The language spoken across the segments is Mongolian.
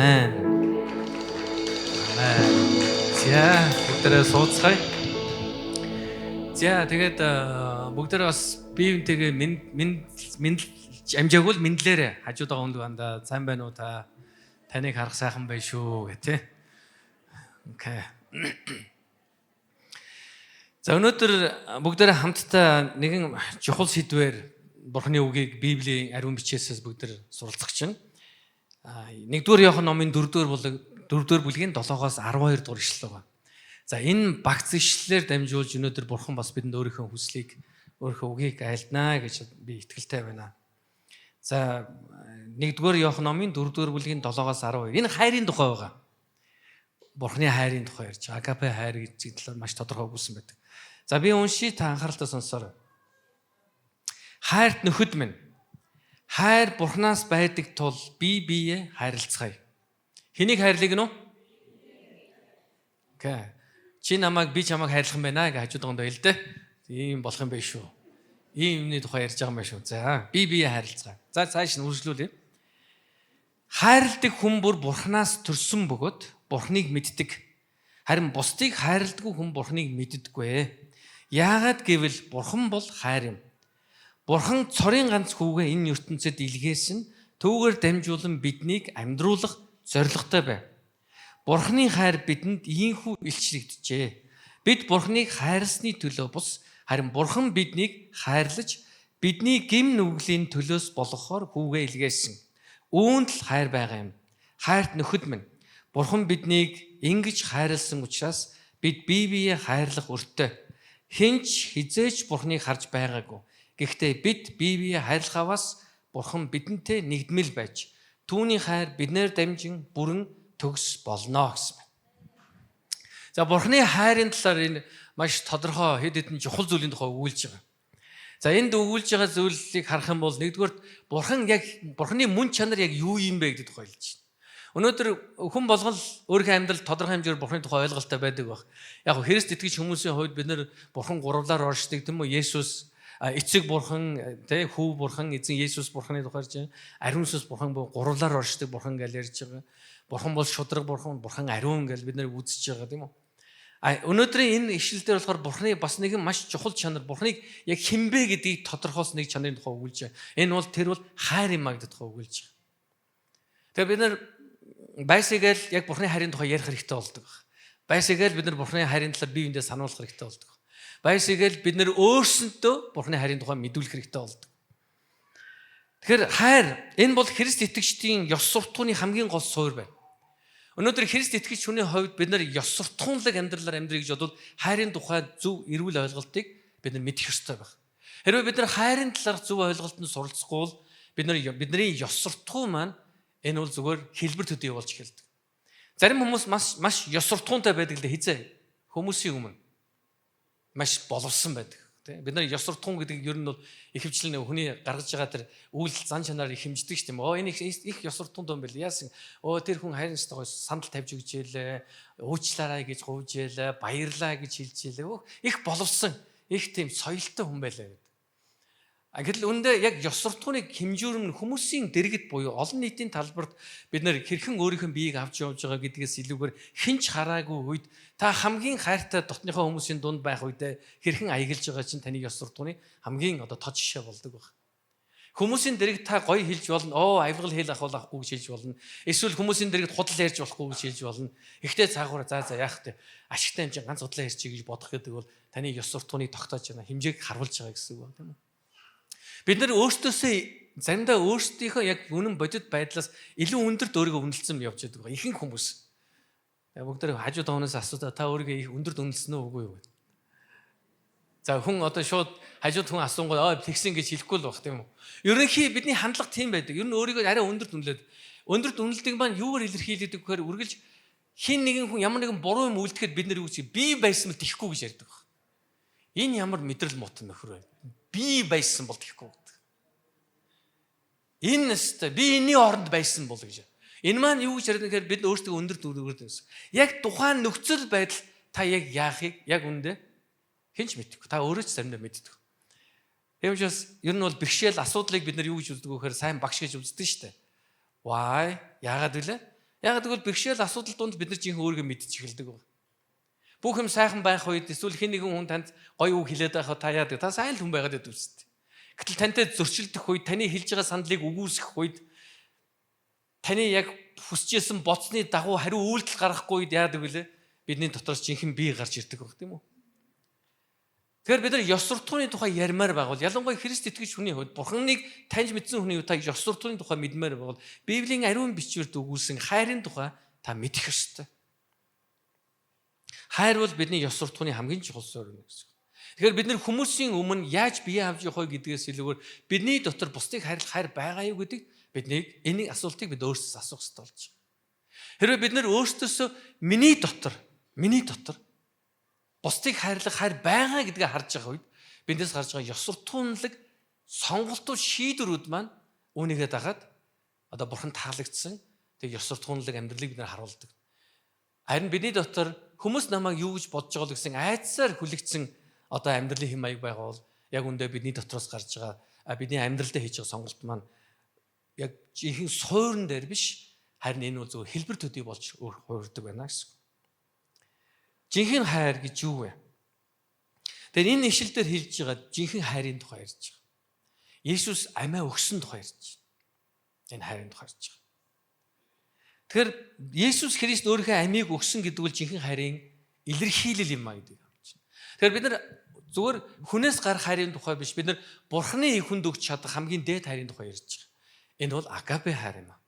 Амен. Амен. За бүгдээ сууцгаая. За тэгээд бүгдээ бас биеинтэйгээ минь амжаагүй л мэдлээрээ хажууд байгаа хүнд банда сайн байна уу та таныг харах сайхан байна шүү гэх тээ. Окей. За өнөөдөр бүгдээ хамтдаа нэгэн чухал сэдвээр Бурхны үгийг Библийн ариун бичээсээс бүгдээ суралцах чинь. 1-р Иохан номын 4-р бүлгийн 7-оос 12 дугаар ишлэл байна. За энэ багц ишлэлээр дамжуулж өнөөдөр Бурхан бас бидэнд өөрийнхөө хүслийг, өөрийнхөө үгийг айлднаа гэж би итгэлтэй байна. За 1-р Иохан номын 4-р бүлгийн 7-оос 12. Энэ хайрын тухай байгаа. Бурхны хайрын тухай ярьж байгаа. Агапе хайр гэж талаар маш тодорхой өгүүлсэн байдаг. За би уншия та анхааралтай сонсоорой. Хайрт нөхөд минь. Хайр Бурханаас байдаг тул бие биеэ хайрлцгаая. Хэнийг хайрлах гинөө? Окей. Чи намайг би чамайг хайрлах юм байна гэж хажууд донд байлдаа. Ийм болох юм байх шүү. Ийм юмны тухай ярьж байгаа юм байна шүү. За бие биеэ хайрлцгаая. За цааш нь үргэлжлүүлье. Хайрладаг хүн бүр Бурханаас төрсөн бөгөөд Бурхныг мэддэг. Харин бусдыг хайрладаг хүн Бурхныг мэддэггүй. Яагаад гэвэл Бурхан бол хайр юм. Бурхан цорын ганц хүүгээ энэ ертөнцид илгээсэн түүгээр дамжуулан биднийг амьдруулах зорилготой байв. Бурханы хайр бидэнд ийхүү илчлэгдэжээ. Бид Бурханыг хайрласны төлөө бус харин Бурхан биднийг хайрлаж бидний гэм нүглийн төлөөс болгохоор хүүгээ илгээсэн. Үүнд л хайр байгаа юм. Хайрт нөхөд минь. Бурхан биднийг ингэж хайрлсан учраас бид бие биеэ хайрлах өртөө. Хинч хизээч Бурханыг харж байгаагүй. Гэхдээ бид бие биеэ хайрлахаас Бурхан бидэнтэй нэгдмэл байж түүний хайр биднээр дамжин бүрэн төгс болно гэсэн байна. За Бурханы хайрын талаар энэ маш тодорхой хэд хэдэн чухал зүйлийн тухай өгүүлж байгаа. За энд өгүүлж байгаа зүйлийг харах юм бол нэгдүгээр Бурханы мөн чанар яг юу юм бэ гэдэг тухай хэлж байна. Өнөөдөр хүн болгол өөрийнхөө амьдрал тодорхой хэмжээгээр Бурханы тухай ойлголттой байдаг баг. Яг Христ итгэж хүмүүсийн хувьд бид нэр Бурхан гуравлаар оршдог тийм үү? Есүс эцэг Бурхан, тэ хүү Бурхан, эзэн Есүс Бурханы тухай ярьж байгаа. Ариун сүнс Бурхан гуравлаар оршдог Бурхан гэж ярьж байгаа. Бурхан бол шудраг Бурхан, Бурхан ариун гэж бид нэр үзэж байгаа тийм үү? Өнөөдрийн энэ ишлэлдэр болохоор Бурханы бас нэгэн маш чухал чанар, Бурханыг яг хинбэ гэдгийг тодорхойлсон нэг чанарын тухай өгүүлж байгаа. Энэ бол тэр бол хайр юм а гэдэг тухай өгүүлж байгаа. Тэгээ бид нэр байсагээл яг Бурханы хайрын тухай ярих хэрэгтэй болдог. Байсагээл бид нар Бурханы хайрын талаар бие биендээ сануулах хэрэгтэй болдог. Байсагээл бид нар өөрсөндөө Бурханы хайрын тухай мэдүүлэх хэрэгтэй болдог. Тэгэхээр хайр энэ бол Христ итгэгчдийн ёс суртахууны хамгийн гол суурь байна. Өнөөдөр Христ итгэгч хүний хувьд бид нар ёс суртахуунлаг амьдралаар амьдрэх гэж бодвол хайрын тухай зөв эрүүл ойлголтыг бид нар мэдэх ёстой байх. Хэрвээ бид нар хайрын талаар зөв ойлголтод суралцахгүй бол бидний ёс суртахуун маань энэ бол зүгээр хэлбэр төдий болж эхэлдэг. Зарим хүмүүс маш ёс суртахуунтай байдаг л хизээ хүмүүсийн өмнө маш боловсон байдаг. Бид нар ёс суртахуун гэдэг ер нь бол ихэвчлэн хүний гаргаж байгаа тэр үйл зан чанаар их хэмждэг шүү дээ. Энэ их ёс суртахуун юм байл. Яасан? Тэр хүн хайрын стогоос сандал тавьж өгч ийлээ, уучлаарай гэж гуйж ийлээ, баярлаа гэж хэлж ийлээ. Их боловсон, их тийм соёлтой хүн байлаа гэдэг. Гэтэл үүндээ яг ёс суртахууныг хэмжүүрмэн хүмүүсийн дэргэд буюу олон нийтийн талбарт бид нэр хэрхэн өөрийнхөө биеийг авч явж байгаа гэдгээс илүүгээр хинч хараагүй үед та хамгийн хайртай дотныхоо хүмүүсийн дунд байх үедээ хэрхэн аялж байгаа чинь таны ёс суртахууны хамгийн тод жишээ болдог баг. Хүмүүсийн дэргэд та гоё хэлж болно, авиргал хэл авахгүй гэж хэлж болно. Эсвэл хүмүүсийн дэргэд худал ярьж болохгүй гэж хэлж болно. Ихтэй цаагаараа за яах вэ? Ашигтай юм чинь ганц худлаа ярьчих гэж бодох гэдэг бол таны ёс суртахууны тогтоож байгаа хэмжээг харуулж байгаа гэсэн үг байна, тийм үү? Бид нар өөртөөсөө заримдаа өөрсдийнхөө яг үнэн бодит байдлаас илүү өндөрт өөрийгөө үнэлсэн явж байдаг. Ихэнх хүмүүс. Бүгд хажуу дооноос асуудаа та өөрийгөө их өндөрт үнэлсэн үү үгүй юу? За хүн шууд хажууд хүн асуунгоо тэгсэн гэж хэлэхгүй л баг тийм үү? Ерөнхий бидний хандлага тийм байдаг. Ер нь өөрийгөө арай өндөрт үнэлээд. Өндөрт үнэлдэг маань юугаар илэрхийлдэг гэхээр үргэлж хин нэгэн хүн ямар нэгэн буруу юм үлдэхэд бид нар юу гэж би байсан бол тэхгүй гэж ярьдаг. Энэ ямар мэдрэл муутан нөхөр вэ? Би байсан бол тэхгүй гэдэг. Энэ нэстэ би энэний оронд байсан бол гэж. Энэ маань юу гэж ярьдаг гэхээр бид өөрсдөө өндөрт үргэлж байсан. Яг тухайн нөхцөл байдал та яг яахыг яг үндэ хинч мэддэг. Та өөрөө ч заримдаа мэддэг. Тийм учраас ер нь бол бэрхшээл асуудлыг бид нар юу гэж үздэг вэ гэхээр сайн багш гэж үздэг шүү дээ. Why? Яагаад вэ? Яг тэгвэл бэрхшээл асуудал донд бид нар жинхэнэ өөрийгөө мэдчих эхэлдэг байна. Бүх юм сайхан байх үед эсвэл хэн нэгэн хүн танд гоё үг хэлээд байхад та яадаг? Та сайн л хүн байгаад байдаг үстэй. Гэтэл тантай зөрчилдөх үед, таны хэлж байгаа сандлыг үгүйсгэх үед, таны яг хүсэжсэн боцны дагуу хариу үйлдэл гаргахгүй үед яадаг вүлээ? Бидний дотроос жинхэнэ бие гарч ирдэг баг тийм үү? Тэгэхээр бид нар ёс суртахууны тухай ярмаар байгавал, ялангуяа Христ итгэж хүний хувьд Бурханыг таньж мэдсэн хүний хувьд та ёс суртахууны тухай мэдмээр байгавал, Библийн ариун бичвэрт өгүүлсэн хайрын тухай та мэдэх ёстой. Хайр бол бидний ёс суртахууны хамгийн чухал суурь юм гэсэн. Тэгэхээр бид нар хүмүүсийн өмнө яаж бие авч явах вэ гэдгээс илүүгээр бидний дотор бусдыг хайрлах хайр байгаа юу гэдэг бидний энэ асуултыг бид өөрсдөөс асуух хэрэгтэй болж байна. Хэрвээ бид нар өөрсдөөсөө миний дотор бусдыг хайрлах хайр байгаа гэдгээ харж байгаа үед биднээс гарч байгаа ёс суртахуунлаг сонголтууд шийдвэрүүд маань үүнийгээ дагаад одоо бурхан таалагдсан тэг ёс суртахуунлаг амьдралыг бид нар харуулдаг. Харин бидний дотор хүмүүс намайг юу гэж бодож байгаа л гэсэн айдсаар хүлэгдсэн одоо амьдралын хэм маяг байгаа бол яг үндэ бидний дотроос гарч байгаа бидний амьдралдаа хийж байгаа сонголт маань яг жинхэнэ суурин дээр биш харин энэ бол зөвхөн хэлбэр төдий болж хуурдаг байна гэсэн. Жинхэнэ хайр гэж юу вэ? Тэгэхээр энэ ишлэл дээр хэлж байгаа жинхэнэ хайрын тухай ярьж байгаа. Есүс амиа өгсөн тухай ярьж байгаа. Энэ хайрын тухай ярьж байгаа. Тэгэхээр Есүс Христ өөрийнхөө амийг өгсөн гэдэг бол жинхэнэ хайрын илэрхийлэл юм а гэдэг. Тэгэхээр бид нар зүгээр хүнээс гарах хайрын тухай биш, бид нар Бурханы хүнд өгч чадах хамгийн дээд хайрын тухай ярьж байгаа. Энэ бол агапе хайр юм а.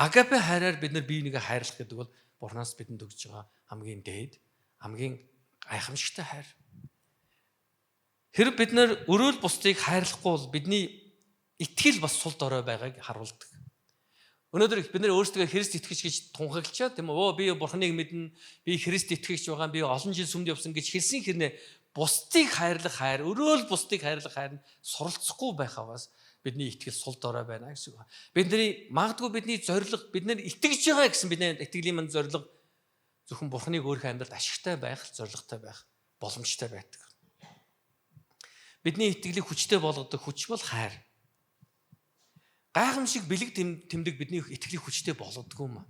Агапе хайраар бид нар бие бинийгээ хайрлах гэдэг бол Бурханаас бидэнд өгж байгаа хамгийн дээд, хамгийн гайхамшигтай хайр. Хэрэг бид нар өрөөл бусдыг хайрлахгүй бол бидний итгэл бас сул дорой байгааг харуулдаг. Өнөөдөр бид нар өөрсдөө Христ итгэж гэж тунхаглачаа тийм үү? Би Бурханыг мэднэ, би Христ итгэж байгаа, би олон жил сүмд явсан гэж хэлсэн хэрнээ бусдыг хайрлах хайр, өрөөл бусдыг хайрлах хайр нь суралцахгүй байхаваас бидний итгэл сул дорой байна гэсэн үг. Бидний магадгүй бидний зорилго, бид нар итгэж байгаа гэсэн бидний итгэлийн манд зорилго зөвхөн Бурханыг өөрийнхөө амьдралд ашигтай байх, зорилготой байх, боломжтой байдаг. Бидний итгэлийг хүчтэй болгодог хүч бол хайр. Гайхамшиг бэлэг тэмдэг бидний итгэлийг хүчтэй болгодог юм а.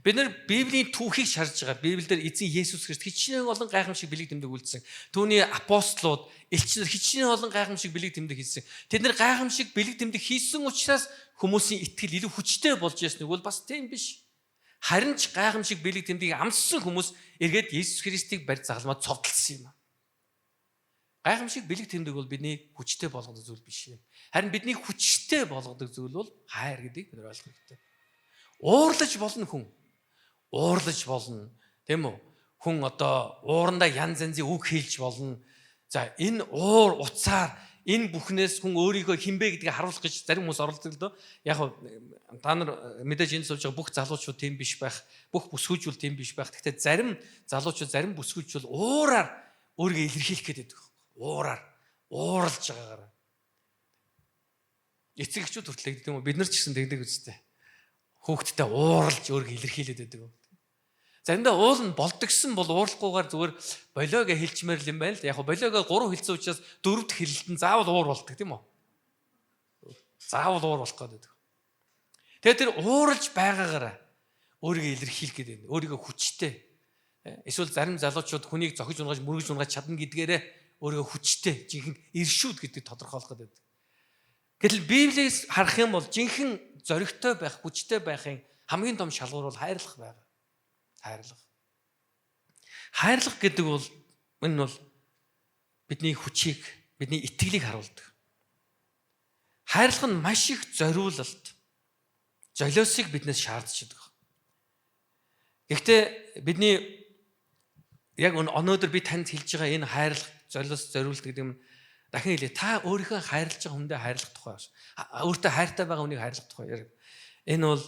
Бид нар Библийн түүхийг шарж байгаа. Библиэлд эзэн Есүс Христ хичнээн олон гайхамшиг бэлэг тэмдэг үлдсэн. Түүний апостолууд, элчнэр хичнээн олон гайхамшиг бэлэг тэмдэг хийсэн. Тэд нар гайхамшиг бэлэг тэмдэг хийсэн учраас хүмүүсийн итгэл илүү хүчтэй болж ясныг бол бас тийм биш. Харин ч гайхамшиг бэлэг тэмдгийг амссан хүмүүс эргээд Есүс Христийг барь загалмаад цовдлсон юм а. Гайхамшиг бэлэг тэмдэг бол бидний хүчтэй болгодог зүйл биш ээ. Харин бидний хүчтэй болгодог зүйл бол хайр гэдгийг бид ойлгох хэрэгтэй. Уурлаж болно хүн. Уурлаж болно. Тийм үү? Хүн одоо уурандаа янз янзын үг хэлж болно. За энэ уур уцаар энэ бүхнээс хүн өөрийгөө хинбэ гэдгийг харуулах гэж зарим хүмүүс оролдог л доо. Яг та нар мэдээж энэ сууж байгаа бүх залуучууд тийм биш байх, бүх бүсгүйчүүл тийм биш байх. Гэхдээ зарим залуучууд, зарим бүсгүйчүүл уураар өөрийгөө илэрхийлэх гэдэг. Уураар, ууралж байгаагаар. Эцэгчүүд хүртэл гэдэг юм уу? Бид нар ч гэсэн тэгдэг үстэй. Хүүхдтэй ууралж өөрийгөө илэрхийлээд байдаг. Заримдаа уул нь болдгсон бол уурлахгүйгээр зүгээр болиог хэлчмээр л юм байна л. Яг болиог 3 хэлсэн учраас 4-р хэлэлтэн заавал уур болдог тийм үү? Заавал уур болох гэдэг. Тэгээд тэр ууралж байгаагаараа өөрийгөө илэрхийлэх гэдэг. Өөрийгөө хүчтэй. Эсвэл зарим залуучууд хүнийг зохиж унгаж, мөргөж унгаж чадна гэдгээрээ өөрийгөө хүчтэй, жинхэнэ иршүүд гэдэг тодорхойлох гэдэг. Гэтэл Библиэс харах юм бол жинхэнэ зоригтой байх, хүчтэй байхын хамгийн том шалгуур бол хайрлах байгаа. Хайрлах. Хайрлах гэдэг бол энэ бол бидний хүчийг, бидний итгэлийг харуулдаг. Хайрлах нь маш их зориулалт, золиосыг биднээс шаардж байгаа. Гэхдээ бидний яг өнөөдөр би танд хэлж байгаа энэ хайрлах, золиос, зориулалт гэдэг юм дахин хэлээ. Та өөрийнхөө хайрлаж байгаа хүндээ хайрлах тухай. Өөртөө хайртай байгаа хүнийг хайрлах тухай. Энэ бол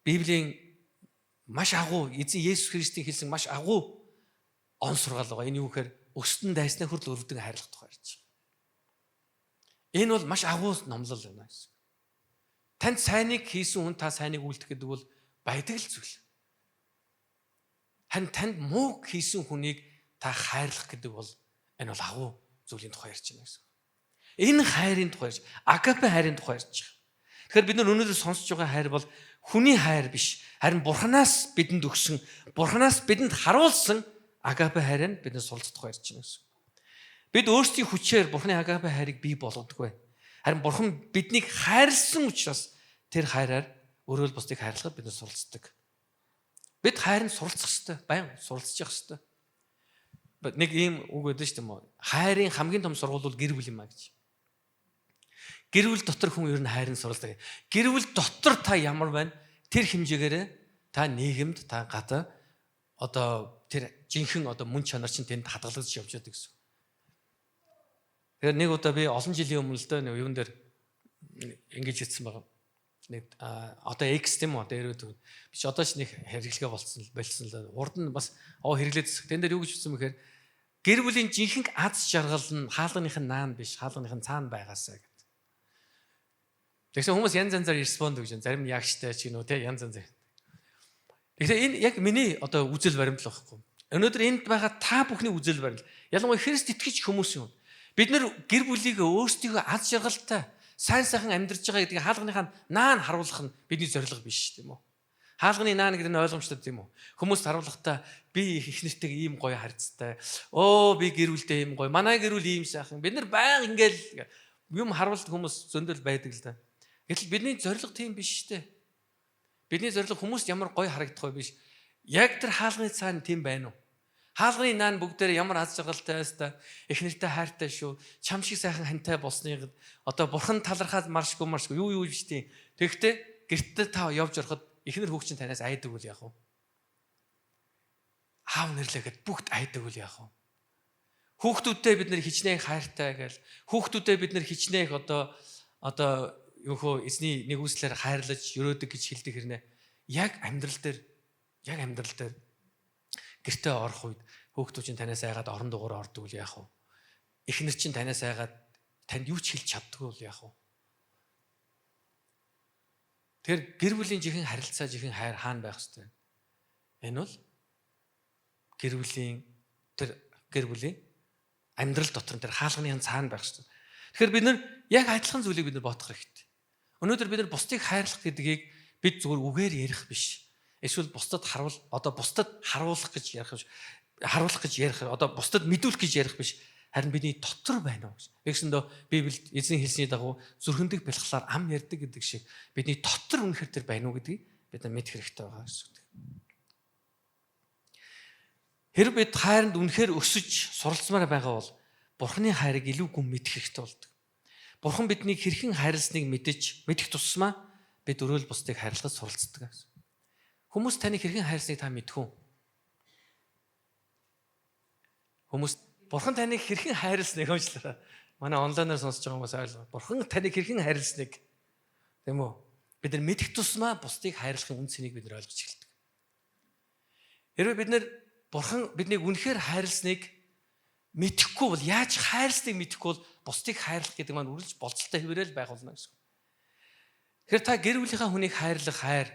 Библийн маш агуу, эзэн Есүс Христийн хэлсэн маш агуу он сургаал байгаа. Энэ юу гэхээр өстөн дайснаа хүртэл өрөвдөг хайрлах тухай ярьж байгаа. Энэ бол маш агуу номлол байна гэсэн. Танд сайныг хийсэн хүн та сайныг үйлдэх гэдэг бол баядаг л зүйл. Харин танд муу хийсэн хүнийг та хайрлах гэдэг бол энэ бол агуу зүйлийн тухай ярьж байна гэсэн. Энэ хайрын тухай ярьж, агапе хайрын тухай ярьж байгаа. Тэгэхээр бид нар өнөөдөр сонсож байгаа хайр бол Хүний хайр биш. Харин Бурханаас бидэнд өгсөн, Бурханаас бидэнд харуулсан агапе хайрыг бидэнд суралцдаг ярьж байна гэсэн. Бид өөрсдийн хүчээр Бурханы агапе хайрыг бий болгодог бай. Харин Бурхан биднийг хайрлсан учраас тэр хайраар өөрөө л бусдыг хайрлахад бидэнд суралцдаг. Бид хайрыг суралцах ёстой, баян суралцах ёстой. Нэг ийм үг өгдөө шүү дээ. Хайрын хамгийн том сургууль бол гэр бүл юм а гэж. Гэр бүл дотор хүн ер нь хайрыг суралцдаг. Гэр бүл дотор та ямар байна? Тэр хэмжээгээр та нийгэмд та гадаа одоо тэр жинхэнэ одоо мөн чанар чинь тэнд хадгалагдаж явж байдаг гэсэн. Тэгэхээр нэг удаа би олон жилийн өмнө л дээ юун дээр ингэж хэлсэн байгаа. Нэг одоо X тийм үү дээрөө би ч одоо ч нэг хэрэглэгээ болсон л урд нь бас хэрэглээд тэн дээр юу гэж хэлсэн бэхээр гэр бүлийн жинхэнэ аз жаргал нь хаалганых нь наан биш хаалганых нь цаана байгаасаа гэдэг. Тэгсэн хүмүүс янз янзаар респонд гэж зарим нь ягштай ч гинөө те янз янз. Тэгэхээр энэ яг миний одоо үзэл баримтлал байхгүй. Өнөөдөр энд байгаа та бүхний үзэл баримтлал. Ялангуяа Христ итгэж хүмүүс юм. Бид нэр гэр бүлийг өөрсдийнхөө аз жаргалтай сайн сайхан амьдарч байгаа гэдгийг хаалганыхаа наан харуулах нь бидний зорилго биш тийм үү? Хаалганы наан гэдэг нь ойлгомжтой тийм үү? Хүмүүст харуулахдаа би их нэртэйг ийм гоё харьцтай. Би гэр бүлтэй ийм гоё. Манай гэр бүл ийм сайхан. Бид нар баян ингээл юм харуулдаг хүмүүс зөндөл байдаг л да. Гэтэл бидний зорилго тийм биш шүү дээ. Бидний зорилго хүмүүст ямар гоё харагдах вэ биш. Яг тэр хаалганы цаана тийм байна уу? Хаалганы наан бүгдээр ямар аз жаргалтай байста их нэртэй хайртай шүү. Чам шиг сайхан хантай болсныг одоо бурхан талархаад маршгүй юу биш тийм. Тэгэхдээ гэртээ та явж ороход эхнэр хүүхчин танаас айдаг үл яах вэ? Аав нэрлэгээд бүгд айдаг үл яах вэ? Хүүхдүүдтэй бид нэр хичнээн хайртай гэл. Хүүхдүүдтэй бид нэр хичнээх одоо юухөө эзний нэг үслээр хайрлаж өрөөдөг гэж хэлдэг хэрнээ. Яг амьдрал дээр гэртээ орох үед хүүхдүүд чинь танаас айгаад орон дугуур ордог үл яах вэ? Эхнэр чинь танаас айгаад танд юу ч хэлж чаддгүй үл яах вэ? Тэр гэр бүлийн жихэн харилцаа жихэн хайр хаана байх ёстой? Энэ бол гэр бүлийн амьдрал дотор тэр хаалганы цаана байх ёстой. Тэгэхээр бид нар яг адилхан зүйлийг бид нар бодох хэрэгтэй. Өнөөдөр бид нар бусдыг хайрлах гэдгийг бид зүгээр үгээр ярих биш. Эсвэл бусдад харуулах гэж ярих, одоо бусдад мэдүүлэх гэж ярих биш. Харин бидний дотор байна уу гэж. Тэгсэндөө Библиэд эзний хэлсний дагуу зүрхэндх бэлхлаар ам ярьдаг гэдэг шиг бидний дотор үнэхээр тэр байна уу гэдгийг бид нар мэдэх хэрэгтэй байгаа гэсэн үг. Хэрэг бид хайранд үнэхээр өсөж суралцмаар байгаа бол Бурханы хайрыг илүү гүн мэдэх хэрэгтэй болдог. Бурхан биднийг хэрхэн хайрласныг мэдэх тусмаа бид өрөөл бусдыг хайрлахад суралцдаг гэсэн. Хүмүүс таныг хэрхэн хайрласныг та мэдэх үү? Бурхан таныг хэрхэн хайрласныг уучлаарай. Манай онлайнаар сонсож байгаа хүмүүс ойлгоо. Бурхан таныг хэрхэн хайрласныг тийм үү? Бид нар мэдэх тусмаа бусдыг хайрлахын үн цэнийг бид нар ойлгож эхэлдэг. Хэрвээ Бурхан биднийг үнэхээр хайрласныг мэдэхгүй бол яаж хайрласныг мэдэхгүй бол бусдыг хайрлах гэдэг маань үргэлж болцолтой хэвээрэл байх болно гэсэн. Тэгэхээр та гэр бүлийнхаа хүнийг хайрлах хайр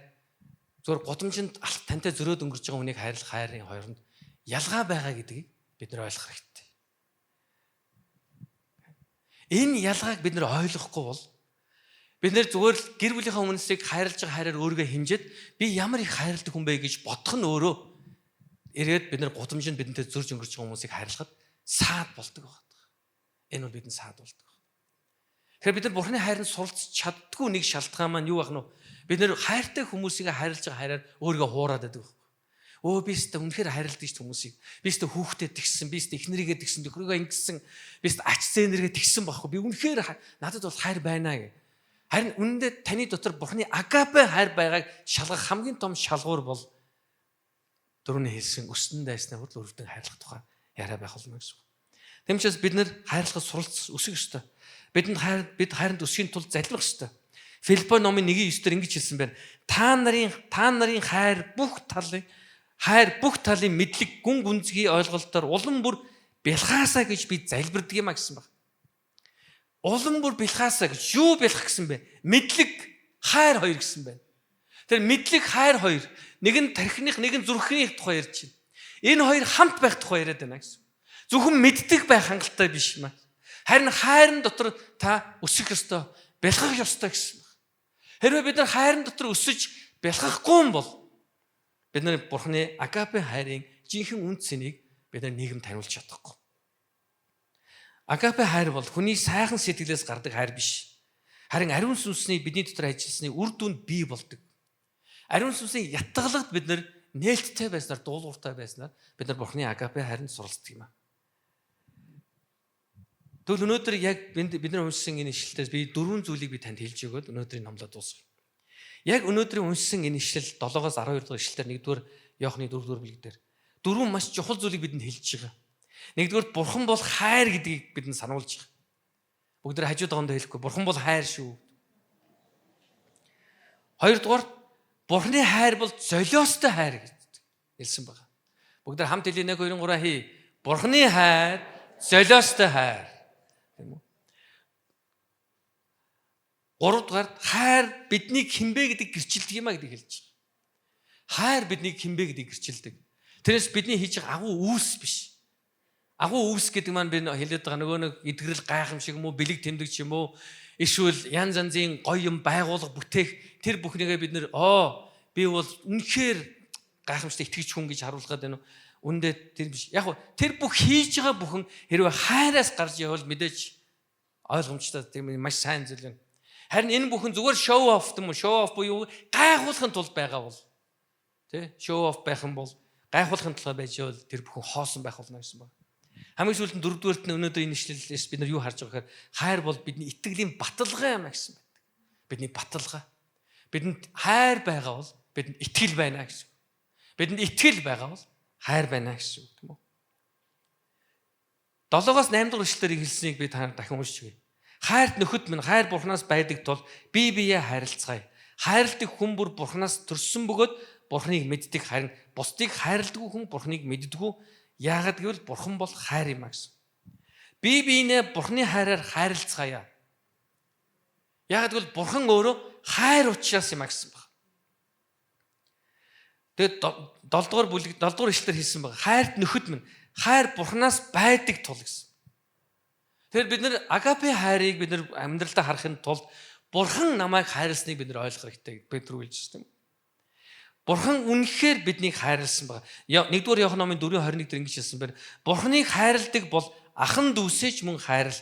зөвхөн гудамжинд тантай зөрөөд өнгөрч байгаа хүнийг хайрлах хайрын хооронд ялгаа байгаа гэдгийг бид нар ойлгох хэрэгтэй. Энэ ялгааг бид нар ойлгохгүй бол бид нар зүгээр л гэр бүлийнхаа хүмүүсийг хайрлаж байгаа хайраар өөрийгөө хэмжээд би ямар их хайрладаг хүн бэ гэж бодох нь өөрөө ирээд бид нар гудамжинд бидэнтэй зөрж өнгөрч байгаа хүмүүсийг хайрлахад саад болдог байна. Энэ бол бидэнд саад болдог. Тэгэхээр бид нар Бурханы хайранд суралцж чаддгүй нэг шалтгаан маань юу байх нь вэ? Бид нар хайртай хүмүүсийг хайрлаж байгаа хайраар өөрийгөө хуураад байдаг. Би өөртөө үнэхээр хайрладаг ш хүмүүсийг. Би өөртөө хүүхдэд тэгсэн, би өөртөө эхнэрийгээ тэгсэн, төхрөгөө ингэсэн, би өөртөө ач зээнэргээ тэгсэн байхгүй. Би үнэхээр надад бол хайр байна гэх. Харин үнэндээ таны дотор Бурханы агапе хайр байгааг шалгах хамгийн том шалгуур бол дөрөвний хэлсэн өснөн дайснаа хүртэл өрөвдөн хайрлах тухай яриа байх болно гэсэн. Тэм учраас бид нар хайрлахад суралц өсөх ёстой. Бид хайранд өсөхийн тулд залбирах ёстой. Филиппо номын 1:9-дэр ингэж хэлсэн байна. Та нарын хайр бүх талын мэдлэг гүн гүнзгий ойлголтоор улам бүр бэлхаасаа гэж би залбирдаг юм а гэсэн баг. Улам бүр бэлхаасаа гэж юу бэлхах гэсэн бэ? Мэдлэг, хайр хоёр гэсэн байна. Тэр мэдлэг, хайр хоёр нэг нь тархиных, нэг нь зүрхний тухай ярьж байна. Энэ хоёр хамт байх тухай яриад байна гэсэн. Зөвхөн мэддэг байх хангалттай биш юм аа. Харин хайрын дотор та өсөх ёстой, бэлхах ёстой гэсэн. Хэрвээ бид нар хайрын дотор өсөж бэлхахгүй юм бол бид нар Бурхны агапе хайрын жинхэнэ үнд цэнийг бид нар нийгэм таниулж чадахгүй. Агапе хайр бол хүний сайхан сэтгэлээс гардаг хайр биш. Харин ариун сүнсний бидний дотор ажилласны үр дүнд бий болдог. Ариун сүнсний ятгалагд бид нар нээлттэй байснаар, дуулууртай байснаар бид нар Бурхны агапе хайранд суралцдаг юм аа. Тэгвэл өнөөдөр яг бид нар уншсан энэ ишлэлээс би 4 зүйлийг би танд хэлж өгөөд өнөөдрийн номлоо дуусгая. Яг өнөөдрийн уншсан энэ ишлэл 7-оос 12 дахь ишлэлээр 1-р Иохны 4-р бүлэг дээр 4 маш чухал зүйлийг бидэнд хэлж байгаа. Нэгдүгээр Бурхан бол хайр гэдгийг бидэнд сануулж байгаа. Бүгд нэр хажууд доогондоо хэлэхгүй Бурхан бол хайр шүү. Хоёрдугаар Бурханы хайр бол золиостой хайр гэж хэлсэн байгаа. Бүгд нэр хамт хэлээ 1 2 3 хий. Бурханы хайр золиостой хайр. Тийм үү? Гуравдугаар хайр биднийг хинбэ гэдэг гэрчилдэг юм а гэдгийг хэлж байгаа. Хайр биднийг хинбэ гэдэг гэрчилдэг. Тэрээс бидний хийж байгаа агуу үүс биш. Агуу үүс гэдэг маань би хэлээд байгаа нөгөө нэг эдгэрэл гайхамшиг юм уу, бэлэг тэмдэг юм уу, эсвэл янз янзын гоё юм байгуулга бүтээх тэр бүхнийгээ бид нэр би бол үнэхээр гайхамшигт итгэж хүн гэж харуулгаад байна уу? Үндэ тэр биш. Яг тэр бүх хийж байгаа бүхэн хэрвээ хайраас гарч явбал мэдээж ойлгомжтой тийм маш сайн зүйл юм. Харин энэ бүхэн зүгээр show off юм уу? Show off буюу гайхуулахын тулд байгаа бол тий show off байх юм бол гайхуулахын тулд байж бол тэр бүхэн хоосон байх болно гэсэн байна. Хамгийн сүүлд нь 4-р нь өнөөдөр энэ ишлэлээс бид нар юу харж байгаа гэхээр хайр бол бидний итгэлийн баталгаа юм гэсэн байдаг. Бидний баталгаа. Бидэнд хайр байгаа бол бидэнд итгэл байна гэсэн. Бидэнд итгэл байгаа бол хайр байна гэсэн үг тийм үү? 7-оос 8 дахь ишлэлээр хэлснийг би та дахин уншиж өгье. Хайрт нөхөд минь хайр Бурханаас байдаг тул бие биеэ хайрлцгаая. Хайрладаг хүн бүр Бурханаас төрсөн бөгөөд Бурханыг мэддэг, харин бусдыг хайрладаг хүн Бурханыг мэддэггүй. Яагаад гэвэл Бурхан бол хайр юм а гэсэн. Бие биенээ Бурханы хайраар хайрлцгаая. Яагаад гэвэл Бурхан өөрөө хайр учраас юм а гэсэн баг. Тэгээд 7-р бүлэг 7-р ишлэлээр хэлсэн байгаа. Хайрт нөхөд минь хайр Бурханаас байдаг тул гэсэн. Тэгэхээр бид нар агапе хайрыг бид нар амьдралдаа харахын тулд Бурхан намайг хайрласныг бид нар ойлгох хэрэгтэй Петр хэлж байна. Бурхан үнэхээр биднийг хайрлсан байна. 1-р Иохан номын 4:21 дээр ингэж хэлсэн байна. Бурханыг хайрладаг бол ахан дүүсэж мөн хайрл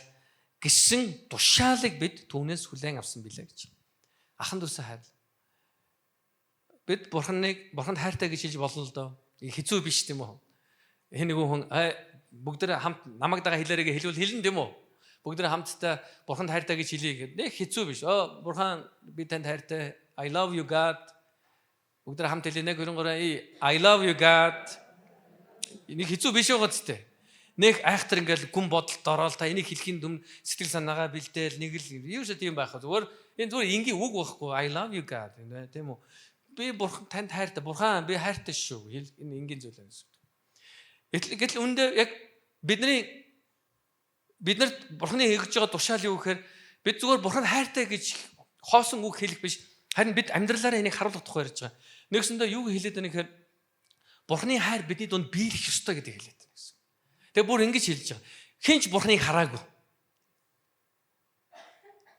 гэсэн тушаалыг бид түүнээс хүлээн авсан билээ гэж. Ахан дүүсээ хайрл. Бид Бурханд хайртай гэж хэлж болно л доо. Хэцүү биш тийм үү? Энэ нэг хүн бүгд хамт намайг дагаа хэлээрээ хэлвэл хэлнэ тийм үү? Бүгд хамтдаа Бурханд хайртай гэж хэлье гэдэг. Нэг хэцүү биш. Бурхан би танд хайртай. I love you God. Бүгд хамт хэлээ 1 2 3 I love you God. Энийг хэцүү биш байгаа ч тийм. Нэг айхтар ингээл гүн бодолд ороод та энийг хэлхийн дүн сэтгэл санаагаа бэлдээл нэг л юу ч тийм байх. Зүгээр энэ зүгээр энгийн үг байхгүй. I love you God тийм үү? Би Бурхан танд хайртай. Бурхан би хайртай шүү. Энэ энгийн зүйл байна. Гэтэл үндэ яг бид нарт Бурханы хийж байгаа тушаал юу гэхээр бид зүгээр Бурхан хайртай гэж хоосон үг хэлэх биш. Харин бид амьдралаараа энийг харуулах тухай ярьж байгаа. Нэгсэндээ юу хэлээд байна гэхээр Бурханы хайр бидний дунд биелэх ёстой гэдгийг хэлээд байна гэсэн. Тэгээ бүр ингэж хэлж байгаа. Хинч Бурханыг хараагүй.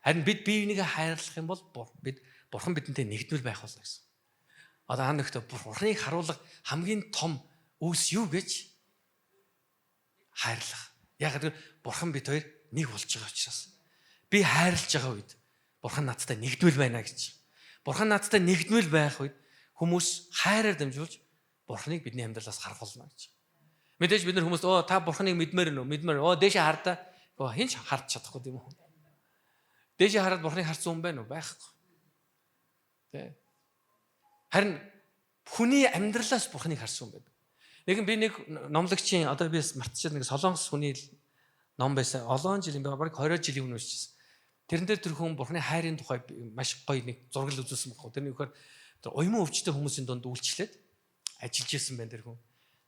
Харин бид биенийгээ хайрлах юм бол Бурхан бидэнтэй нэгдвэл байх болно гэсэн. Одоо ханагт Бурханыг харуулах хамгийн том үүс юу гэж хайрлах. Яг гэвэл Бурхан бид хоёр нэг болж байгаа учраас би хайрлаж байгаа үед Бурхан надтай нэгдвэл байна гэж. Бурхан надтай нэгдвэл байх үед хүмүүс хайраар дамжуулж Бурханыг бидний амьдралаас харах болно гэж. Мэдээж бид нар хүмүүс та Бурханыг мэдмээр нөө мэдмээр дээшээ хардаа хинч харж чадахгүй тийм үү? Дээшээ хараад Бурханыг харсан хүн байна уу? Байхгүй. Тэ. Харин хүний амьдралаас Бурханыг харсан хүн байна. Би нэг номлогчийн одоо би мартчихсан нэг Солонгос хүний ном байсан. Олон жил баг 20 жилийн өмнө уншижсэн. Тэрэн дээр тэр хүн Бурханы хайрын тухай маш гоё нэг зургал үзүүлсэн байхгүй. Тэр нөхөр уйман өвчтэй хүмүүсийн дунд үйлчлээд ажиллаж исэн байна тэр хүн.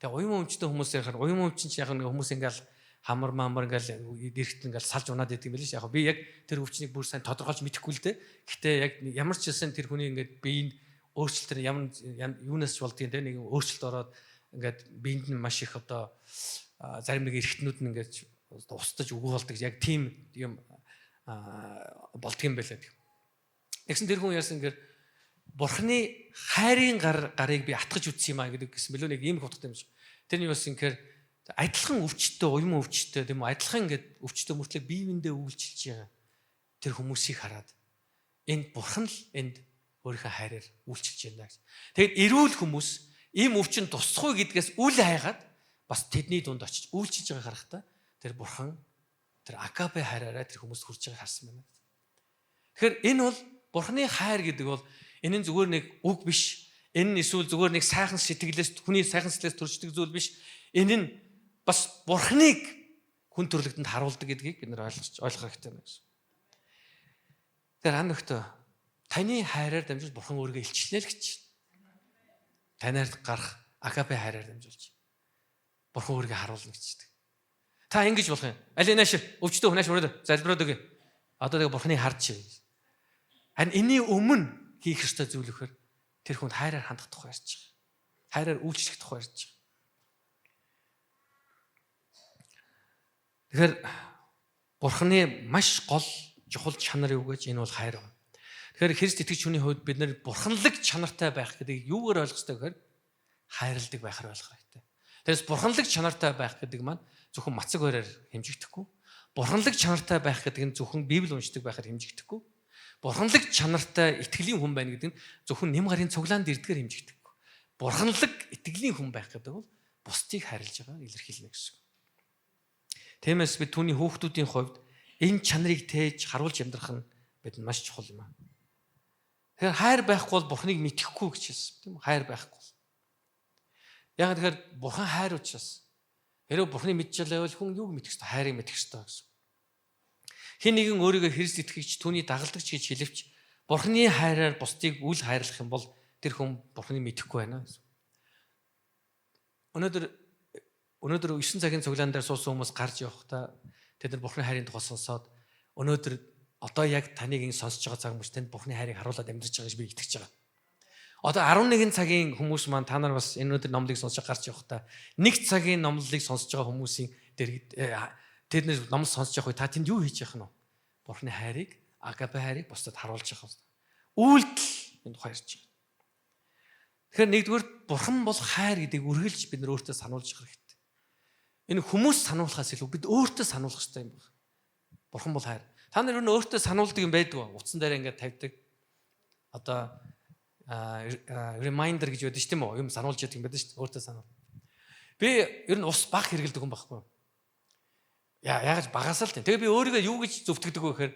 Тэгээ уйман өвчтэй хүмүүсээр хар уйман өвчин ч яг нэг хүмүүс ингээл хамар ингээл эрэхт ингээл салж унаад идэг юм биш яг би яг тэр өвчнийг бүр сайн тодорхойлж мэдэхгүй л дээ. Гэхдээ яг ямар ч хэлсэн тэр хүний ингээд биеинд өөрчлөлт ямар юунаас ч болдгийн те нэг өөрчлөлт ороод ингээд биеинд нь маш их одоо зарим нэг эрэхтнүүд нь ингээд устдаж өгөө болдог яг тийм юм болдгийм байлаа. Тэгсэн тэр хүн яасан гэхээр Бурхны хайрын гарыг би атгаж үтсэн юм а гэдэг гэсэн мэлөө нэг ийм их утгатай юм шиг. Тэрний бас инхээр адилхан өвчтөй, уян өвчтөй тийм үү? Адилхан ингээд өвчтөй мөртлөө бие биендээ үйлчилж байгаа тэр хүмүүсийг хараад энд Бурхан л энд өөрийнхөө хайраар үйлчилж байна гэж. Тэгэд эрүүл хүмүүс ийм өвчин тусахгүй гэдгээс үл хайгаад бас тэдний дунд очиж үйлчилж байгааг харахтаа тэр Бурхан тэр агапе хайраараа тэр хүмүүст хүрж байгааг харсан байна. Тэгэхээр энэ бол Бурханы хайр гэдэг бол энэ нь зүгээр нэг үг биш. Энэ нь эсвэл зүгээр нэг сайхан сэтгэлээс хүний сайхан сэтгэлээс төрждөг зүйл биш. Энэ нь бас Бурханыг хүн төрлөختөнд харуулдаг гэдгийг бид нар ойлгох хэрэгтэй байна гэсэн. Тэгэхээр ханагтаа таны хайраар дамжуулж Бурхан өөрийгөө илчлэнэ л гэж. Танаар гарах агапе хайраар дамжуулж Бурхан өөрийгөө харуулна гэж. Та ингэж болох юм. Аль нааш өвчтөө хүнээс өрөөд залбираад өгье. Одоо тэгээ Бурханыг харж. Харин энэний өмнө хийх ёстой зүйл өгөхөр тэр хүнд хайраар хандах тухай ярьж байгаа. Хайраар үйлчлэх тухай ярьж байгаа. Тэгэхээр Бурханы маш гол чухал чанар юу гэж энэ бол хайр байна. Тэгэхээр Христ итгэж хүний хувьд бид нар бурханлаг чанартай байх гэдэг юугаар ойлгох ёстой гэхээр хайрладаг байхаар ойлгох хэрэгтэй. Тэрс бурханлаг чанартай байх гэдэг маань зөвхөн мацаг бараар хэмжигдэхгүй. Бурханлаг чанартай байх гэдэг нь зөвхөн Библи уншдаг байхаар хэмжигдэхгүй. Бурханлаг чанартай итгэлийн хүн байна гэдэг нь зөвхөн нэм гарын цуглаанд ирдгээр хэмжигдэхгүй. Бурханлаг итгэлийн хүн байх гэдэг бол бусдыг хайрлаж байгаа илэрхийлнэ гэсэн. Тиймээс бид түүний хүүхдүүдийн хувьд энэ чанарыг тээж харуулж амьдрах нь бидэнд маш чухал юм аа. Тэгэхээр хайр байхгүй бол Бурханыг мэдхгүй гэж хэлсэн тийм үү? Хайр байхгүй. Яг тэгэхээр Бурхан хайр учраас хэрвээ Бурханыг мэдчихлээ хүн юуг мэдэх ёстой? Хайрыг мэдэх ёстой гэсэн. Хэн нэгэн өөрийгөө Христ итгэгч түүний дагалдагч гэж хэлвч Бурханы хайраар бусдыг үл хайрлах юм бол тэр хүн Бурханыг мэдэхгүй байна гэсэн. Өнөөдөр 9 цагийн цуглаан дээр суусан хүмүүс гарч явахдаа тэд нар Бурханы хайрын тухай сонсоод өнөөдөр одоо яг таныг ин сонсож байгаа цаг хүмүүс танд Бурханы хайрыг харуулад амьдарч байгаа гэж би итгэж байгаа. Одоо 11 цагийн хүмүүс маань та нар бас энэ өнөөдөр номлыг сонсож гарч явахдаа 1 цагийн номлыг сонсож байгаа хүмүүсийн тэд нар номлол сонсож явах үе та тэнд юу хийж явах нь вэ? Бурханы хайрыг, агапе хайрыг бусдад харуулж явах. Үйлдэл энэ тухай ярьж байгаа. Тэгэхээр нэгдүгээр Бурхан бол хайр гэдгийг үргэлж бид нар өөртөө сануулж явах хэрэгтэй. Энэ хүмүүс сануулахаас илүү бид өөртөө сануулах хэрэгтэй юм байна. Бурхан бол хайр. Та нар өөртөө сануулдаг юм байдаг. Утсан дээр ингээд тавьдаг. Одоо reminder гэж байдаг шүү дээ юм сануулж яадаг юм байдаг шүү дээ. Өөртөө сануул. Би ер нь ус баг хэргэлдэг хүн байхгүй. Яагаад багасаа л тийм. Тэгээ би өөрийгөө юу гэж зөвтгдөг вэ гэхээр